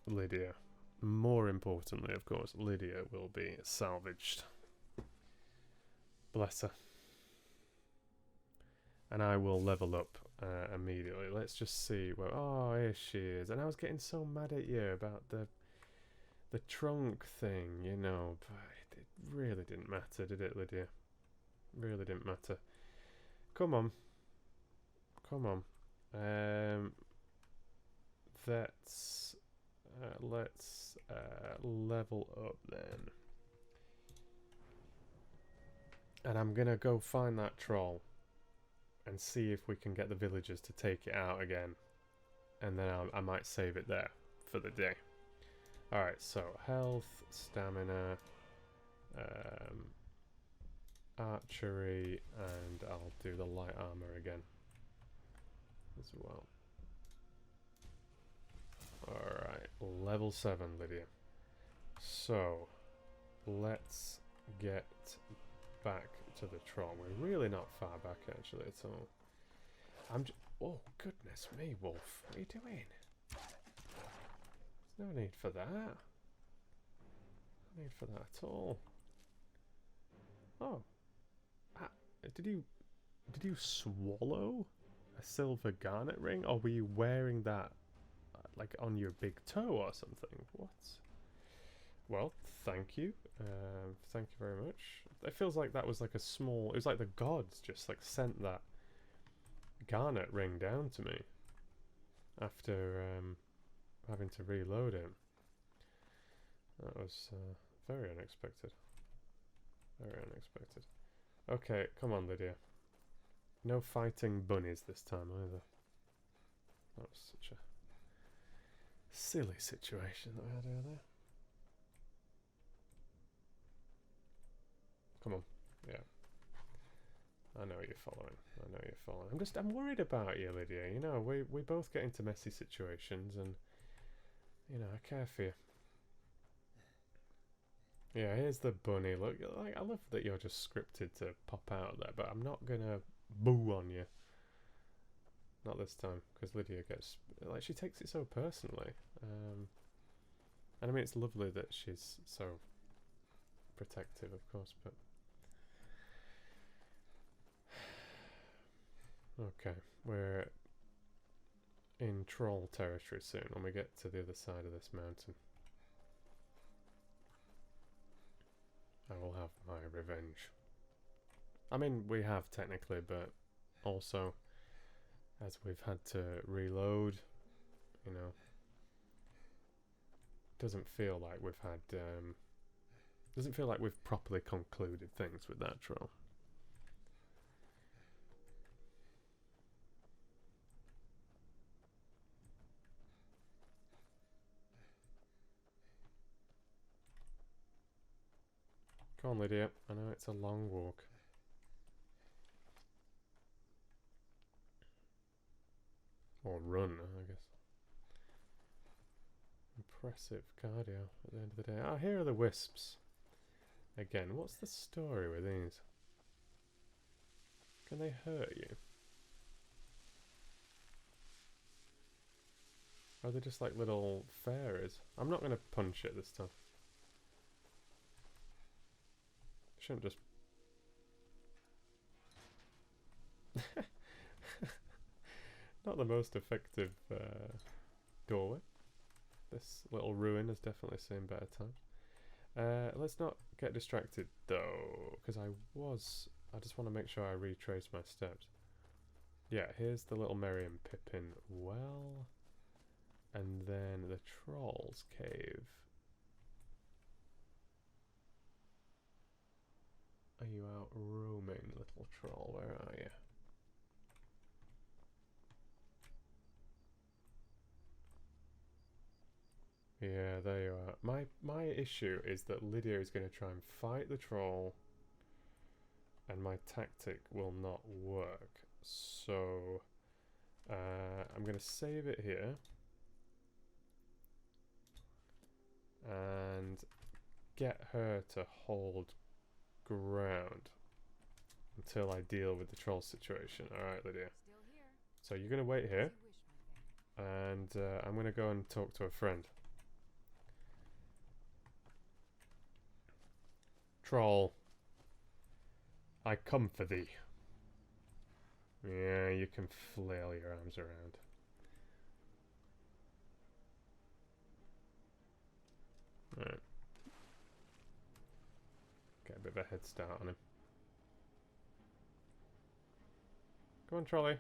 [SPEAKER 1] Lydia, more importantly, of course, Lydia will be salvaged. Bless her. And I will level up immediately. Let's just see. Well, oh, here she is. And I was getting so mad at you about the trunk thing, you know. But it really didn't matter, did it, Lydia? Really didn't matter. Come on. Come on. Let's level up then. And I'm going to go find that troll. And see if we can get the villagers to take it out again. And then I might save it there for the day. Alright, so health, stamina, archery, and I'll do the light armor again as well. Alright, level 7, Lydia. So, let's get back to the troll. We're really not far back actually at all. Oh goodness me, Wolf, what are you doing? There's no need for that. No need for that at all. Oh, did you swallow a silver garnet ring, or were you wearing that like on your big toe or something? What? Well, thank you. Thank you very much. It feels like that was like a small... It was like the gods just like sent that garnet ring down to me after having to reload it. That was very unexpected. Very unexpected. Okay, come on, Lydia. No fighting bunnies this time either. That was such a silly situation that we had earlier. Come on. Yeah. I know you're following. I know you're following. I'm worried about you, Lydia. You know, we both get into messy situations and, you know, I care for you. Yeah, here's the bunny. Look, like, I love that you're just scripted to pop out there, but I'm not gonna boo on you. Not this time, because Lydia gets, like, she takes it so personally. And I mean, it's lovely that she's so protective, of course, but... Okay, we're in troll territory soon when we get to the other side of this mountain. I will have my revenge. I mean, we have technically, but also as we've had to reload, you know, doesn't feel like we've had doesn't feel like we've properly concluded things with that troll. Come on, Lydia. I know it's a long walk. Or run, I guess. Impressive cardio at the end of the day. Ah, here are the wisps. Again, what's the story with these? Can they hurt you? Or are they just like little fairies? I'm not going to punch it this time. Shouldn't just... Not the most effective doorway. This little ruin has definitely seen better times. Let's not get distracted though, because I just want to make sure I retrace my steps. Yeah, here's the little Merry and Pippin well, and then the Troll's Cave. Are you out roaming, little troll? Where are you? Yeah, there you are. My issue is that Lydia is going to try and fight the troll, and my tactic will not work. So I'm going to save it here and get her to hold ground until I deal with the troll situation. Alright, Lydia.
[SPEAKER 2] Still here.
[SPEAKER 1] So you're going to wait
[SPEAKER 2] As
[SPEAKER 1] here,
[SPEAKER 2] you wish, my friend.
[SPEAKER 1] and I'm going to go and talk to a friend. Troll, I come for thee. Yeah, you can flail your arms around. Right. Get a bit of a head start on him. Come on, trolley.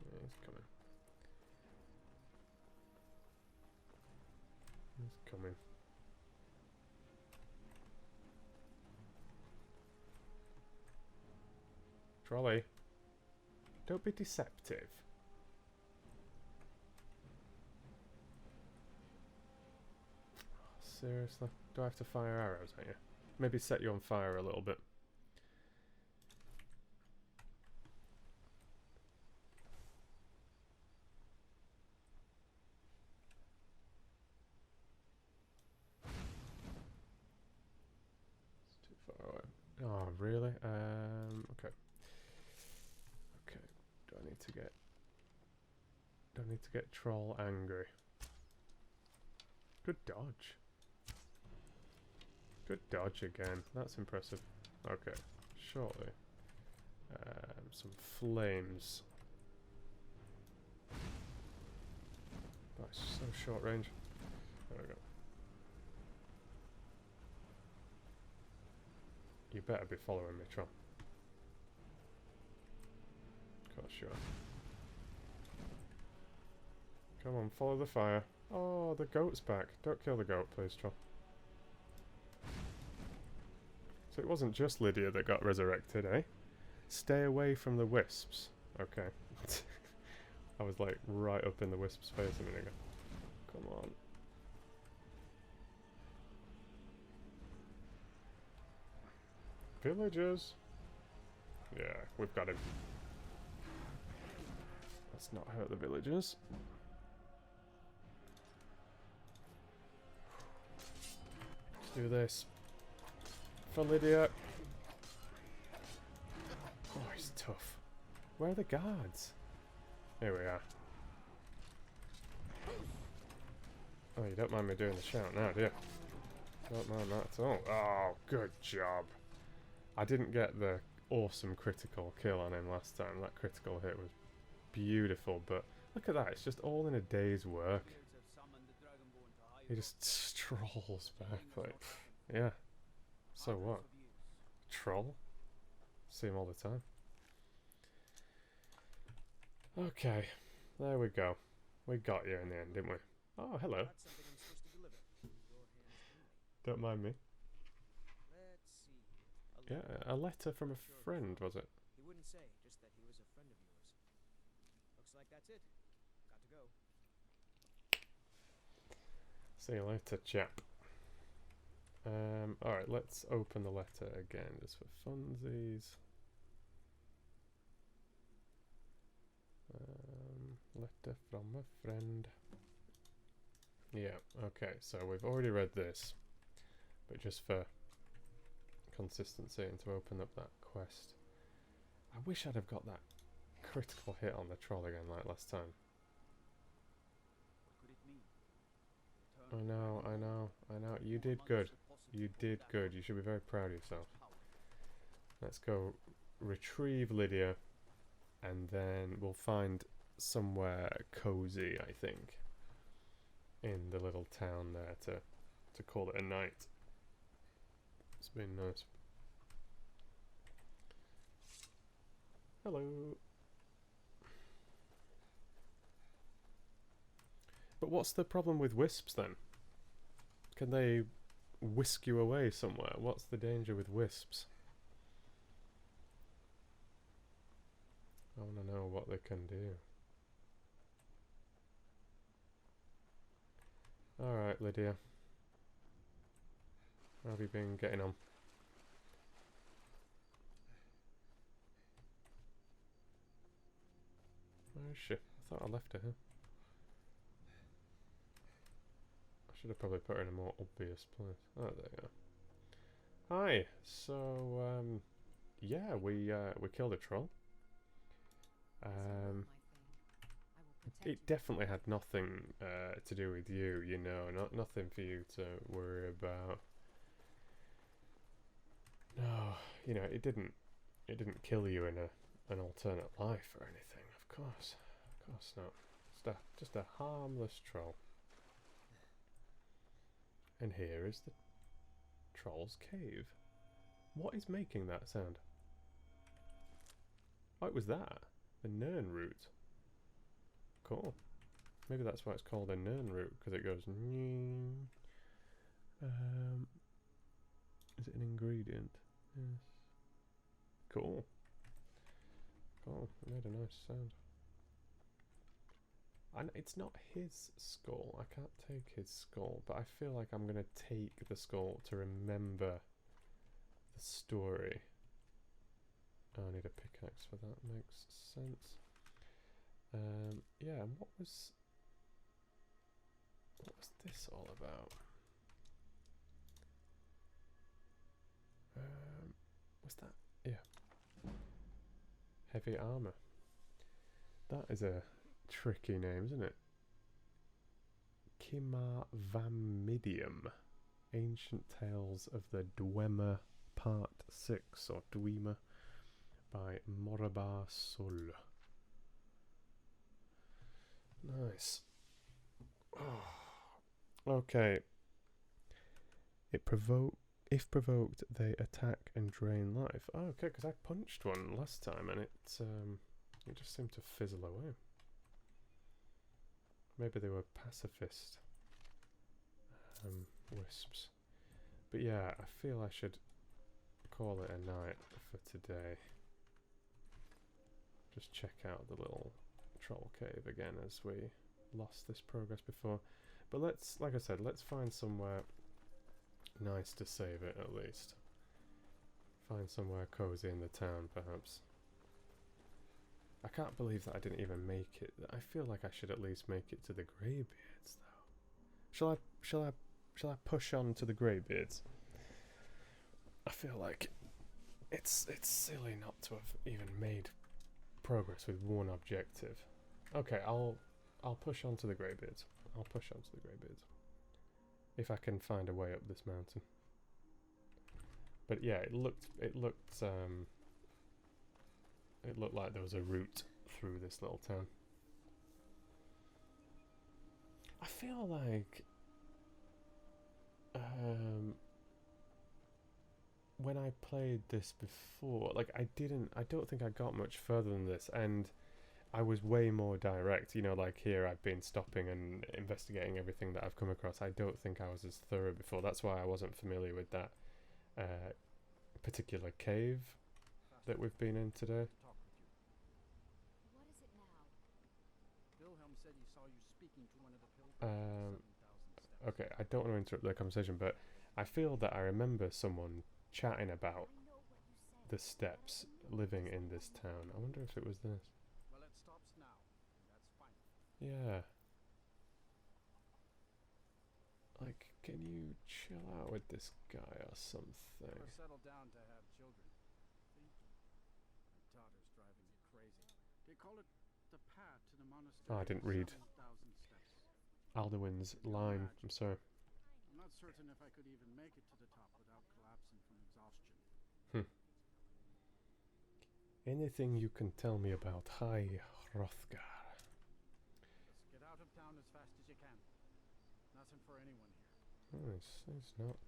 [SPEAKER 1] Yeah, he's coming. He's coming. Trolley, don't be deceptive. Seriously? Do I have to fire arrows at you? Maybe set you on fire a little bit. It's too far away. Oh, really? Okay. Okay. Do I need to get troll angry? Good dodge. Good dodge again. That's impressive. Okay. Shortly. Some flames. That's so short range. There we go. You better be following me, troll. Of course you are. Come on, follow the fire. Oh, the goat's back. Don't kill the goat, please, troll. So it wasn't just Lydia that got resurrected, eh? Stay away from the wisps. Okay. I was like right up in the wisp's face a minute ago. Come on. Villagers. Yeah, we've got him. Let's not hurt the villagers. Let's do this. For Lydia. Oh, he's tough. Where are the guards? Here we are. Oh, you don't mind me doing the shout now, do you? Don't mind that at all. Oh, good job. I didn't get the awesome critical kill on him last time. That critical hit was beautiful, but look at that. It's just all in a day's work. He just strolls back like, yeah. So what? Troll? See him all the time. Okay, there we go. We got you in the end, didn't we? Oh, hello. Don't mind me. Yeah, a letter from a friend, was it?
[SPEAKER 3] He wouldn't say, just that he was a friend of yours. Looks like that's it. Got to go.
[SPEAKER 1] See you later, chap. Alright, let's open the letter again, just for funsies. Letter from a friend. Yeah, okay, so we've already read this, but just for consistency and to open up that quest. I wish I'd have got that critical hit on the troll again like last time.
[SPEAKER 3] What could it mean?
[SPEAKER 1] I know. You did good. You did good. You should be very proud of yourself. Let's go retrieve Lydia, and then we'll find somewhere cozy, I think, in the little town there to call it a night. It's been nice. Hello. But what's the problem with wisps then? Can they whisk you away somewhere? What's the danger with wisps? I want to know what they can do. Alright, Lydia. How have you been getting on? Where is she? I thought I left her here. I should have probably put her in a more obvious place. Oh, there you are. Hi! So, yeah, we killed a troll. It definitely had nothing to do with you, you know, nothing for you to worry about. No, you know, it didn't kill you in an alternate life or anything. Of course not. Just a harmless troll. And here is the troll's cave. What is making that sound? Oh, it was that. The Nern root. Cool. Maybe that's why it's called a Nern root, because it goes. Is it an ingredient? Yes. Cool. Cool. It made a nice sound. And it's not his skull. I can't take his skull, but I feel like I'm going to take the skull to remember the story. Oh, I need a pickaxe for that. Makes sense. Yeah, and what was this all about? What's that? Yeah. Heavy armor. That is a tricky name, isn't it? Kimavamidium. Ancient Tales of the Dwemer Part 6, or Dwemer, by Moraba Sul. Nice. Oh. Okay. If provoked, they attack and drain life. Oh, okay, because I punched one last time and it just seemed to fizzle away. Maybe they were pacifist wisps. But yeah, I feel I should call it a night for today. Just check out the little troll cave again, as we lost this progress before. But let's, like I said, let's find somewhere nice to save it at least. Find somewhere cozy in the town, perhaps. I can't believe that I didn't even make it. I feel like I should at least make it to the Greybeards, though. Shall I push on to the Greybeards? I feel like it's silly not to have even made progress with one objective. Okay, I'll push on to the Greybeards. I'll push on to the Greybeards. If I can find a way up this mountain. But yeah, it looked like there was a route through this little town. I feel like when I played this before, like I don't think I got much further than this, and I was way more direct. You know, like here I've been stopping and investigating everything that I've come across. I don't think I was as thorough before. That's why I wasn't familiar with that particular cave that we've been in today.
[SPEAKER 2] What is it now?
[SPEAKER 3] Wilhelm said he saw you speaking to one of the pilgrims.
[SPEAKER 1] Okay, I don't want to interrupt the conversation, but I feel that I remember someone chatting about the steps living in this town. I wonder if it was this.
[SPEAKER 3] Well, it stops now. That's fine.
[SPEAKER 1] Yeah. Like, can you chill out with this guy or something?
[SPEAKER 3] Never settled down to have children. See? My daughter's driving me crazy. They call it the path to the monastery.
[SPEAKER 1] Oh, I didn't read
[SPEAKER 3] 7,000 steps.
[SPEAKER 1] Aldiwin's line. I'm sorry.
[SPEAKER 3] I'm not certain if I could even make it to the top without collapsing from exhaustion.
[SPEAKER 1] Anything you can tell me about High Hrothgar?
[SPEAKER 3] Just get out of town as fast as you can. Nothing for anyone here.
[SPEAKER 1] Oh, he's not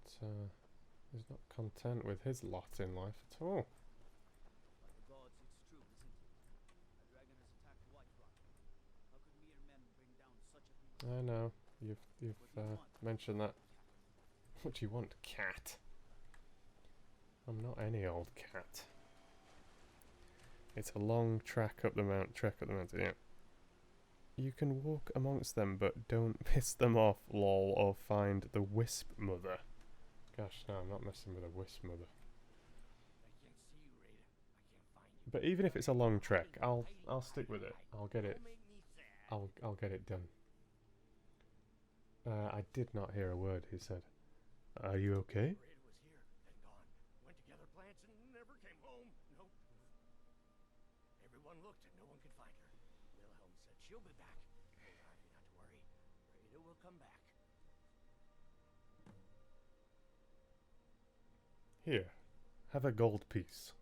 [SPEAKER 1] content with his lot in life at all.
[SPEAKER 4] By the gods, it's true, isn't it? A dragon has attacked Whiterun. How could mere men bring down such a beast?
[SPEAKER 1] I know. You've mentioned that. What do you want, cat? I'm not any old cat. It's a long trek up the mountain. Yeah. You can walk amongst them, but don't piss them off, lol, or find the wisp mother. Gosh, no, I'm not messing with a wisp mother. But even if it's a long trek, I'll stick with it. I'll get it. I'll get it done. I did not hear a word he said. Are you okay?
[SPEAKER 3] Went to gather plants and never came home. Nope. Everyone looked and no one could find her. Wilhelm said she'll be back. Not to worry. Rita will come back.
[SPEAKER 1] Here, have a gold piece.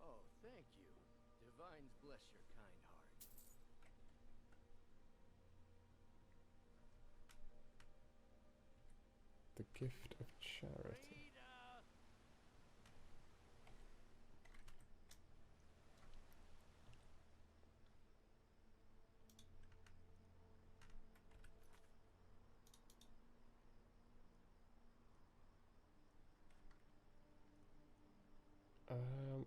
[SPEAKER 3] Oh, thank you. Divines bless your kind heart.
[SPEAKER 1] The gift of charity.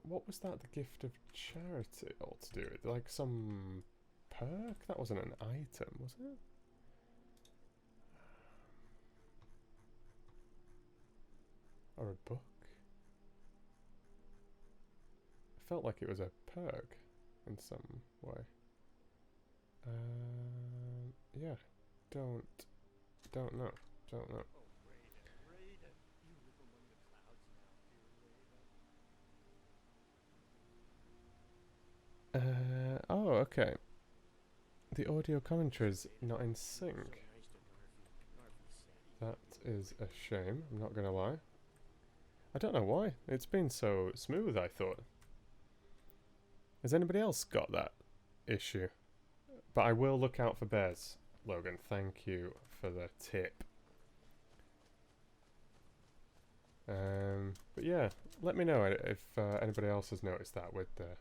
[SPEAKER 1] What was that? The gift of charity all to do with? Like some perk? That wasn't an item, was it? Or a book? It felt like it was a perk in some way. Yeah. Don't know. Don't know.
[SPEAKER 3] Oh, Rita, you live among the clouds now, dear Rita.
[SPEAKER 1] Oh, okay. The audio commentary is not in sync. That is a shame, I'm not gonna lie. I don't know why. It's been so smooth, I thought. Has anybody else got that issue? But I will look out for bears. Logan, thank you for the tip. But yeah, let me know if anybody else has noticed that with the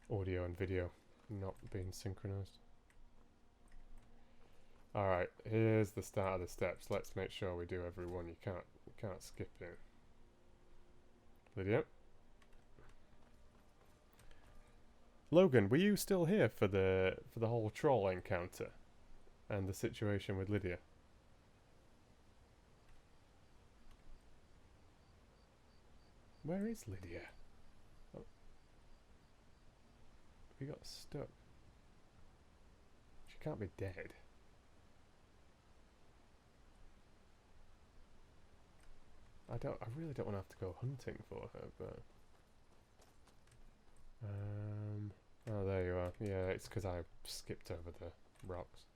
[SPEAKER 1] audio and video not being synchronized. Alright, here's the start of the steps. Let's make sure we do every one. You can't skip it. Lydia? Logan, were you still here for the whole troll encounter and the situation with Lydia? Where is Lydia? Oh. We got stuck. She can't be dead. I really don't want to have to go hunting for her, but oh, there you are. Yeah, it's because I skipped over the rocks.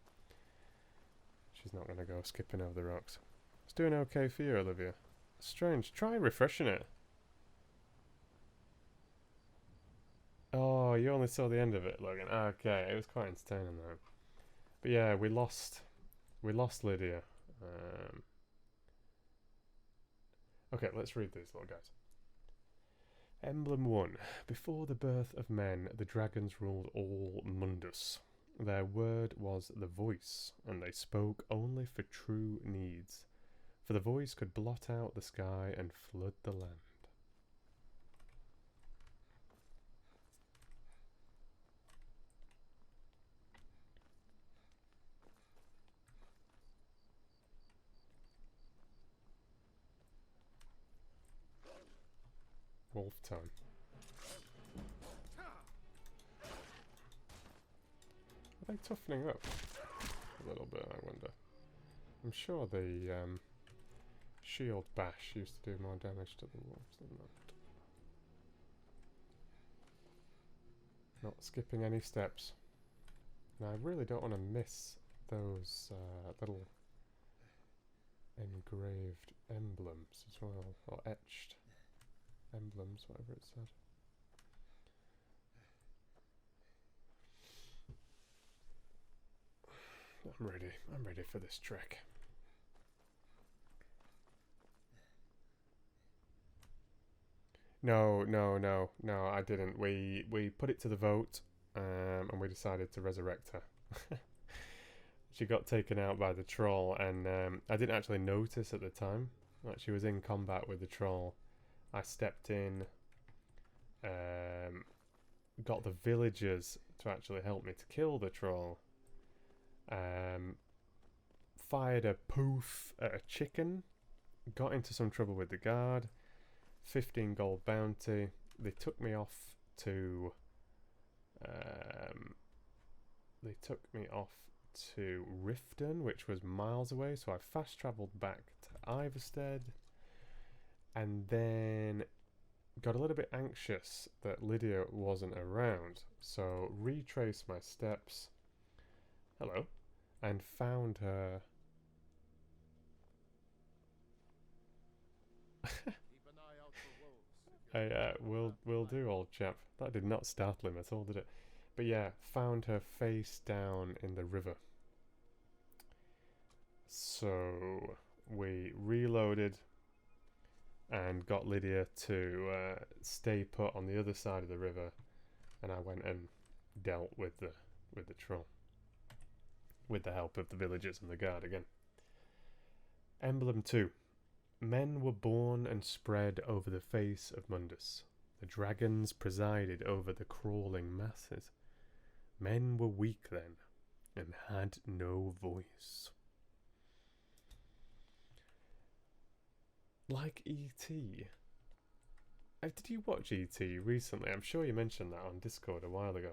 [SPEAKER 1] She's not going to go skipping over the rocks. It's doing okay for you, Olivia. Strange. Try refreshing it. Oh, you only saw the end of it, Logan. Okay, it was quite entertaining though. But yeah, we lost Lydia. Okay, let's read these little guys. Emblem 1. Before the birth of men, the dragons ruled all Mundus. Their word was the voice, and they spoke only for true needs. For the voice could blot out the sky and flood the land. Wolf time. Are they toughening up a little bit, I wonder? I'm sure the shield bash used to do more damage to the wolves than that. Not skipping any steps. Now I really don't want to miss those little engraved emblems as well, or etched emblems, whatever it said. I'm ready for this trek. No, I didn't. We put it to the vote, and we decided to resurrect her. She got taken out by the troll, and I didn't actually notice at the time that she was in combat with the troll. I stepped in got the villagers to actually help me to kill the troll. Fired a poof at a chicken. Got into some trouble with the guard. 15 gold bounty. They took me off to Riften, which was miles away, so I fast travelled back to Iverstead, and then got a little bit anxious that Lydia wasn't around, so retraced my steps, hello, and found her. Will do, old chap. That did not startle him at all, did it? But yeah, found her face down in the river. So we reloaded and got Lydia to stay put on the other side of the river, and I went and dealt with the troll with the help of the villagers and the guard again. Emblem 2. Men were born and spread over the face of Mundus. The dragons presided over the crawling masses. Men were weak then, and had no voice. Like E.T. Did you watch E.T. recently? I'm sure you mentioned that on Discord a while ago.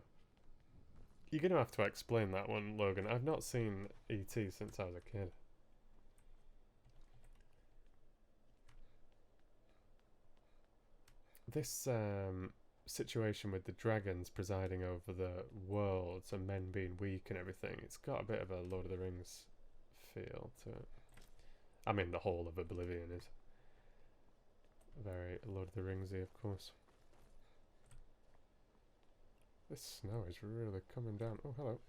[SPEAKER 1] You're going to have to explain that one, Logan. I've not seen E.T. since I was a kid. This situation with the dragons presiding over the worlds and men being weak and everything, it's got a bit of a Lord of the Rings feel to it. I mean, the whole of Oblivion is very Lord of the Ringsy, of course. This snow is really coming down. Oh, hello.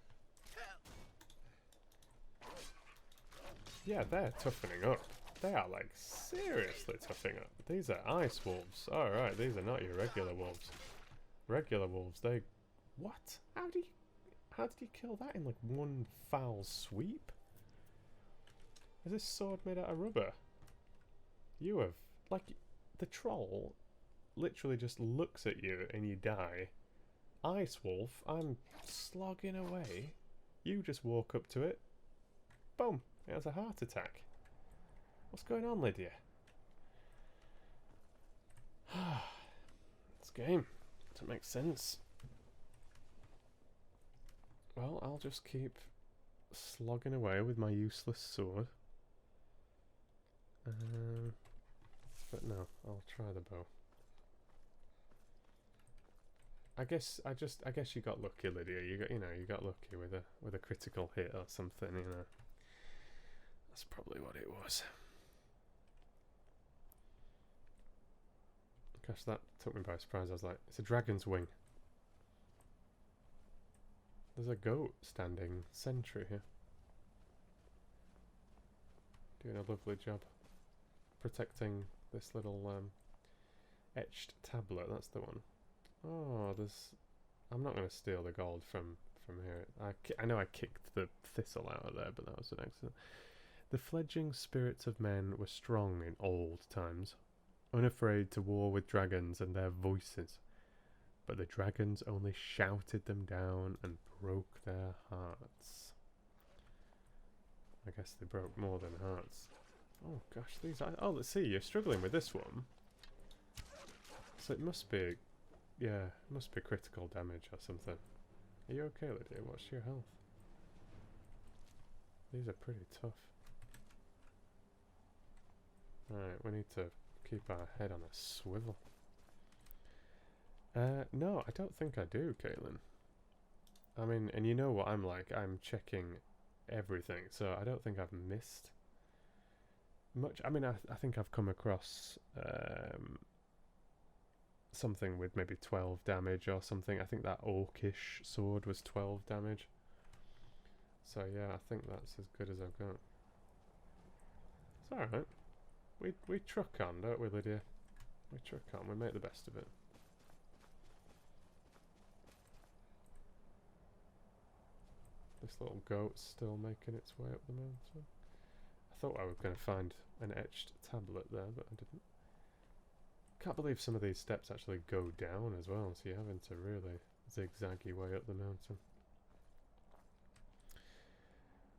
[SPEAKER 1] Yeah, they're toughening up. They are, like, seriously toughing up. These are ice wolves. Alright, these are not your regular wolves. Regular wolves, they... What? How did you kill that in, like, one foul sweep? Is this sword made out of rubber? You have... Like, the troll literally just looks at you and you die. Ice wolf, I'm slogging away. You just walk up to it. Boom! It has a heart attack. What's going on, Lydia? This game doesn't make sense. Well, I'll just keep slogging away with my useless sword. But no, I'll try the bow. I guess you got lucky, Lydia. You got lucky with a critical hit or something, you know. That's probably what it was. Gosh, that took me by surprise. I was like, it's a dragon's wing. There's a goat standing sentry here. Doing a lovely job. Protecting this little etched tablet, that's the one. Oh, I'm not going to steal the gold from here. I know I kicked the thistle out of there, but that was an accident. The fledgling spirits of men were strong in old times, unafraid to war with dragons and their voices. But the dragons only shouted them down and broke their hearts. I guess they broke more than hearts. Oh gosh, these are... Oh, let's see, you're struggling with this one. So it must be... Yeah, it must be critical damage or something. Are you okay, Lydia? What's your health? These are pretty tough. Alright, we need to keep our head on a swivel. No, I don't think I do, Caitlin. I mean, and you know what I'm like. I'm checking everything, so I don't think I've missed much. I mean, I think I've come across something with maybe 12 damage or something. I think that orcish sword was 12 damage. So yeah, I think that's as good as I've got. It's alright. We truck on, don't we, Lydia? We truck on. We make the best of it. This little goat's still making its way up the mountain. I thought I was going to find an etched tablet there, but I didn't. Can't believe some of these steps actually go down as well, so you're having to really zigzaggy way up the mountain.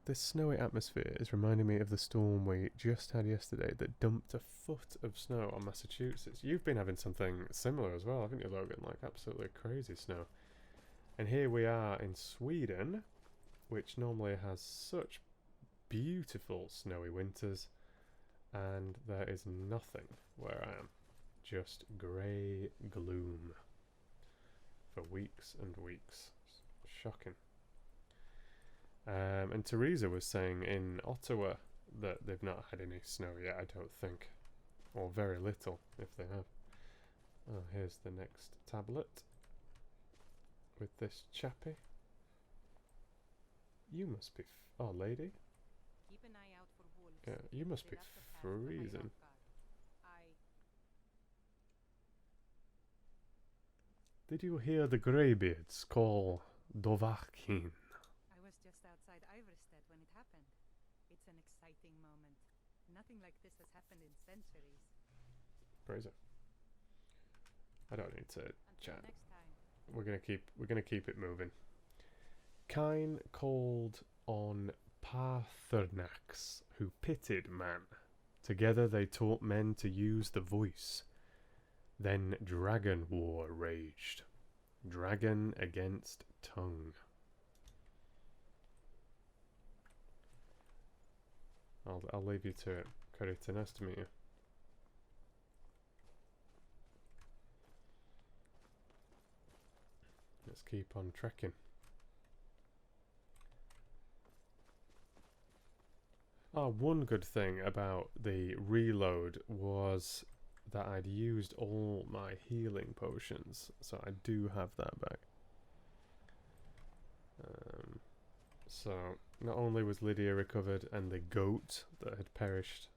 [SPEAKER 1] This snowy atmosphere is reminding me of the storm we just had yesterday that dumped a foot of snow on Massachusetts. You've been having something similar as well, haven't you, Logan? Like absolutely crazy snow. And here we are in Sweden, which normally has such beautiful snowy winters, and there is nothing where I am. Just grey gloom for weeks and weeks. Shocking. And Teresa was saying in Ottawa that they've not had any snow yet, I don't think. Or very little, if they have. Oh, here's the next tablet. With this chappie. You must be... oh, lady?
[SPEAKER 2] Keep an eye out for wolves.
[SPEAKER 1] Yeah, you must
[SPEAKER 2] They
[SPEAKER 1] be
[SPEAKER 2] left the path for my
[SPEAKER 1] freezing.
[SPEAKER 2] dog guard.
[SPEAKER 1] Did you hear the Greybeards call Dovahkiin?
[SPEAKER 2] I was just outside Iverstead when it happened. It's an exciting moment. Nothing like this has happened in centuries.
[SPEAKER 1] Praise it. I don't need to
[SPEAKER 2] Until
[SPEAKER 1] chat.
[SPEAKER 2] next time.
[SPEAKER 1] We're gonna keep it moving. Kine called on Pasternax, who pitied man. Together they taught men to use the voice. Then dragon war raged. Dragon against tongue. I'll leave you to it. Carita, nice to meet you. Let's keep on trekking. Oh, one good thing about the reload was that I'd used all my healing potions, so I do have that back. So, not only was Lydia recovered and the goat that had perished.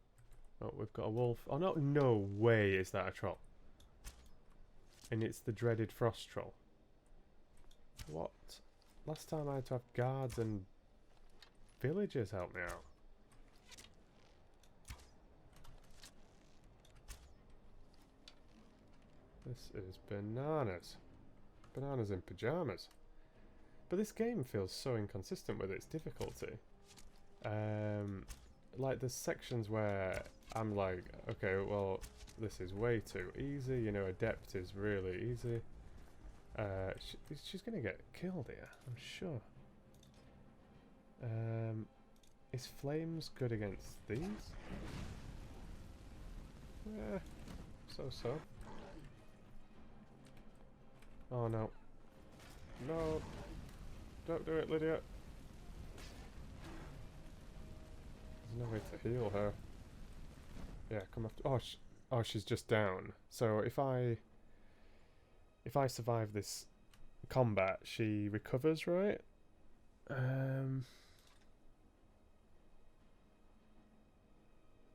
[SPEAKER 1] Oh, we've got a wolf. Oh, no way is that a troll. And it's the dreaded frost troll. What? Last time I had to have guards and villagers help me out. This is bananas. Bananas in pyjamas. But this game feels so inconsistent with its difficulty. Like there's sections where I'm like, okay, well, this is way too easy. You know, adept is really easy. She's gonna get killed here, I'm sure. Is flames good against these? Yeah, so. Oh no. No. Don't do it, Lydia. There's no way to heal her. Yeah, come after. Oh, she's just down. So if I survive this combat, she recovers, right?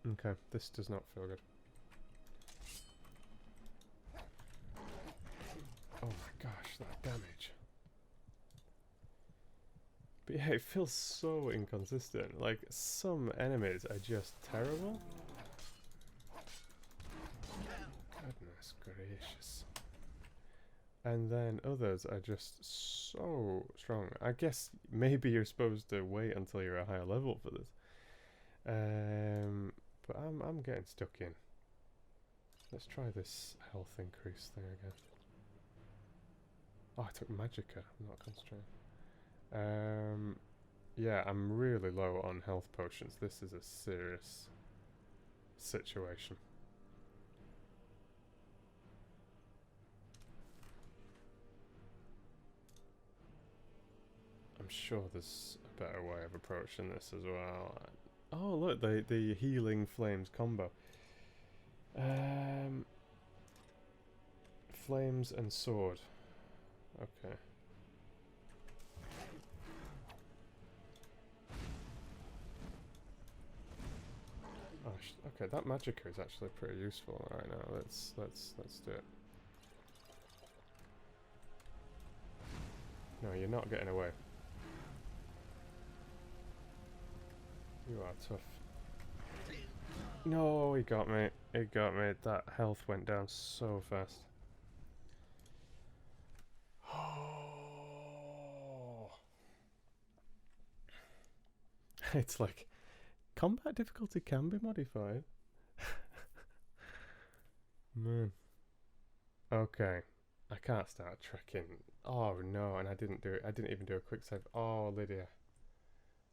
[SPEAKER 1] Okay, this does not feel good. Oh my gosh, that damage. But yeah, it feels so inconsistent. Like, some enemies are just terrible. Goodness gracious. And then others are just so strong. I guess maybe you're supposed to wait until you're a higher level for this. But I'm getting stuck in. Let's try this health increase thing again. Oh, I took Magicka, I'm not concentrating. Yeah, I'm really low on health potions. This is a serious situation. I'm sure there's a better way of approaching this as well. Oh, look, the healing flames combo. Flames and sword. Okay. Oh, okay, that Magicka is actually pretty useful right now. Let's do it. No, you're not getting away. You are tough. No, he got me. He got me. That health went down so fast. It's like combat difficulty can be modified. Man. Okay. I can't start trekking. Oh no, and I didn't do it. I didn't even do a quick save. Oh, Lydia.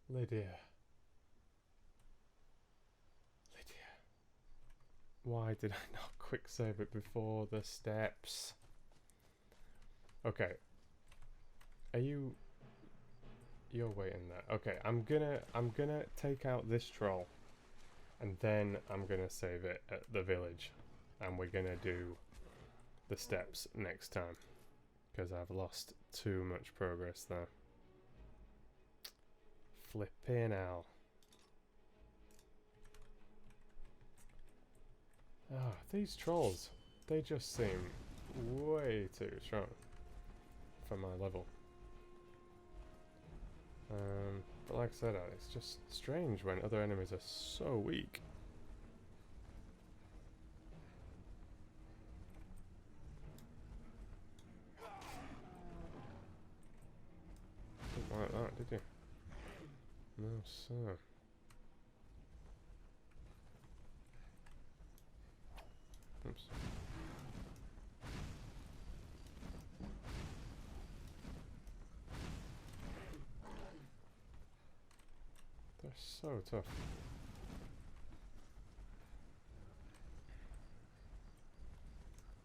[SPEAKER 1] Lydia. Lydia. Why did I not quick save it before the steps? Okay. Are you... You're waiting there. Okay, I'm gonna take out this troll. And then I'm gonna save it at the village. And we're gonna do the steps next time. Because I've lost too much progress there. Flipping hell. Ah, these trolls. They just seem way too strong for my level. But like I said, it's just strange when other enemies are so weak. Didn't like that, did you? No, sir. Oops. They're so tough.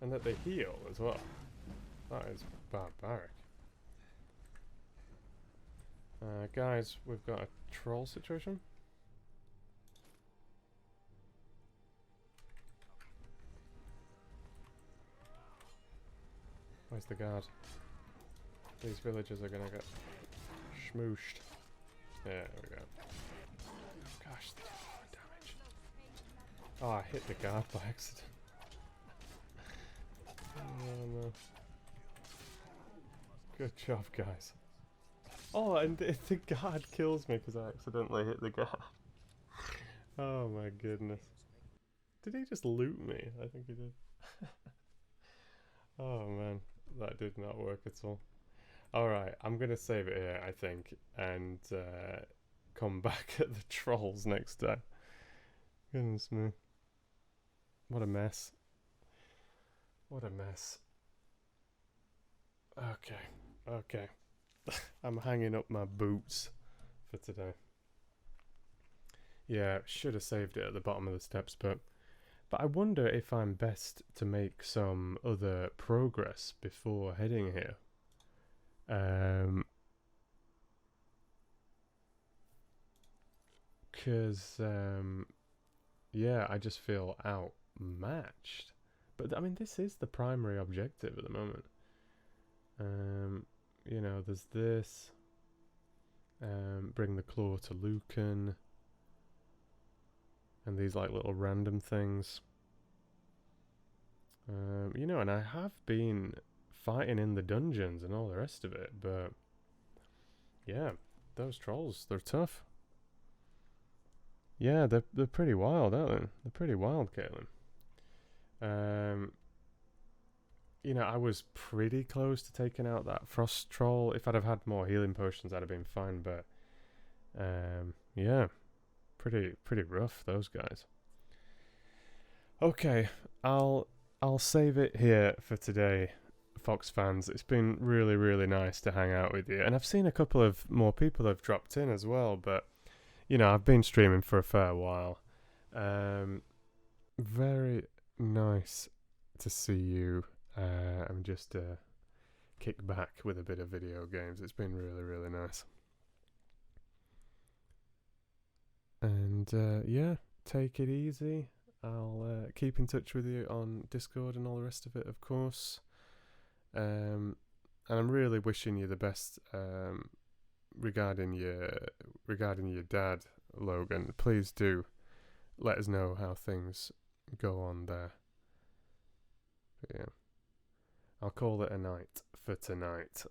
[SPEAKER 1] And that they heal as well. That is barbaric. Guys, we've got a troll situation. Where's the guard? These villagers are gonna get schmooshed. There we go. Gosh, they did a lot of damage. Oh, I hit the guard by accident. Oh no. Good job, guys. Oh, and the guard kills me because I accidentally hit the guard. Oh my goodness. Did he just loot me? I think he did. Oh man, that did not work at all. Alright, I'm going to save it here, I think, and come back at the trolls next time. Goodness me. What a mess. What a mess. Okay. I'm hanging up my boots for today. Yeah, should have saved it at the bottom of the steps, but I wonder if I'm best to make some other progress before heading here. Because, yeah, I just feel outmatched. But, I mean, this is the primary objective at the moment. You know, there's this. Bring the claw to Lucan. And these, like, little random things. You know, and I have been fighting in the dungeons and all the rest of it, but yeah, those trolls, they're tough. Yeah, they're pretty wild, aren't they? They're pretty wild, Caitlin. You know, I was pretty close to taking out that frost troll. If I'd have had more healing potions, I'd have been fine, but yeah, pretty rough, those guys. Okay, I'll save it here for today, Fox fans. It's been really, really nice to hang out with you. And I've seen a couple of more people have dropped in as well, but, you know, I've been streaming for a fair while. Very nice to see you. I'm just kick back with a bit of video games. It's been really, really nice. And, yeah, take it easy. I'll keep in touch with you on Discord and all the rest of it, of course. And I'm really wishing you the best regarding your dad, Logan. Please do let us know how things go on there. But yeah, I'll call it a night for tonight.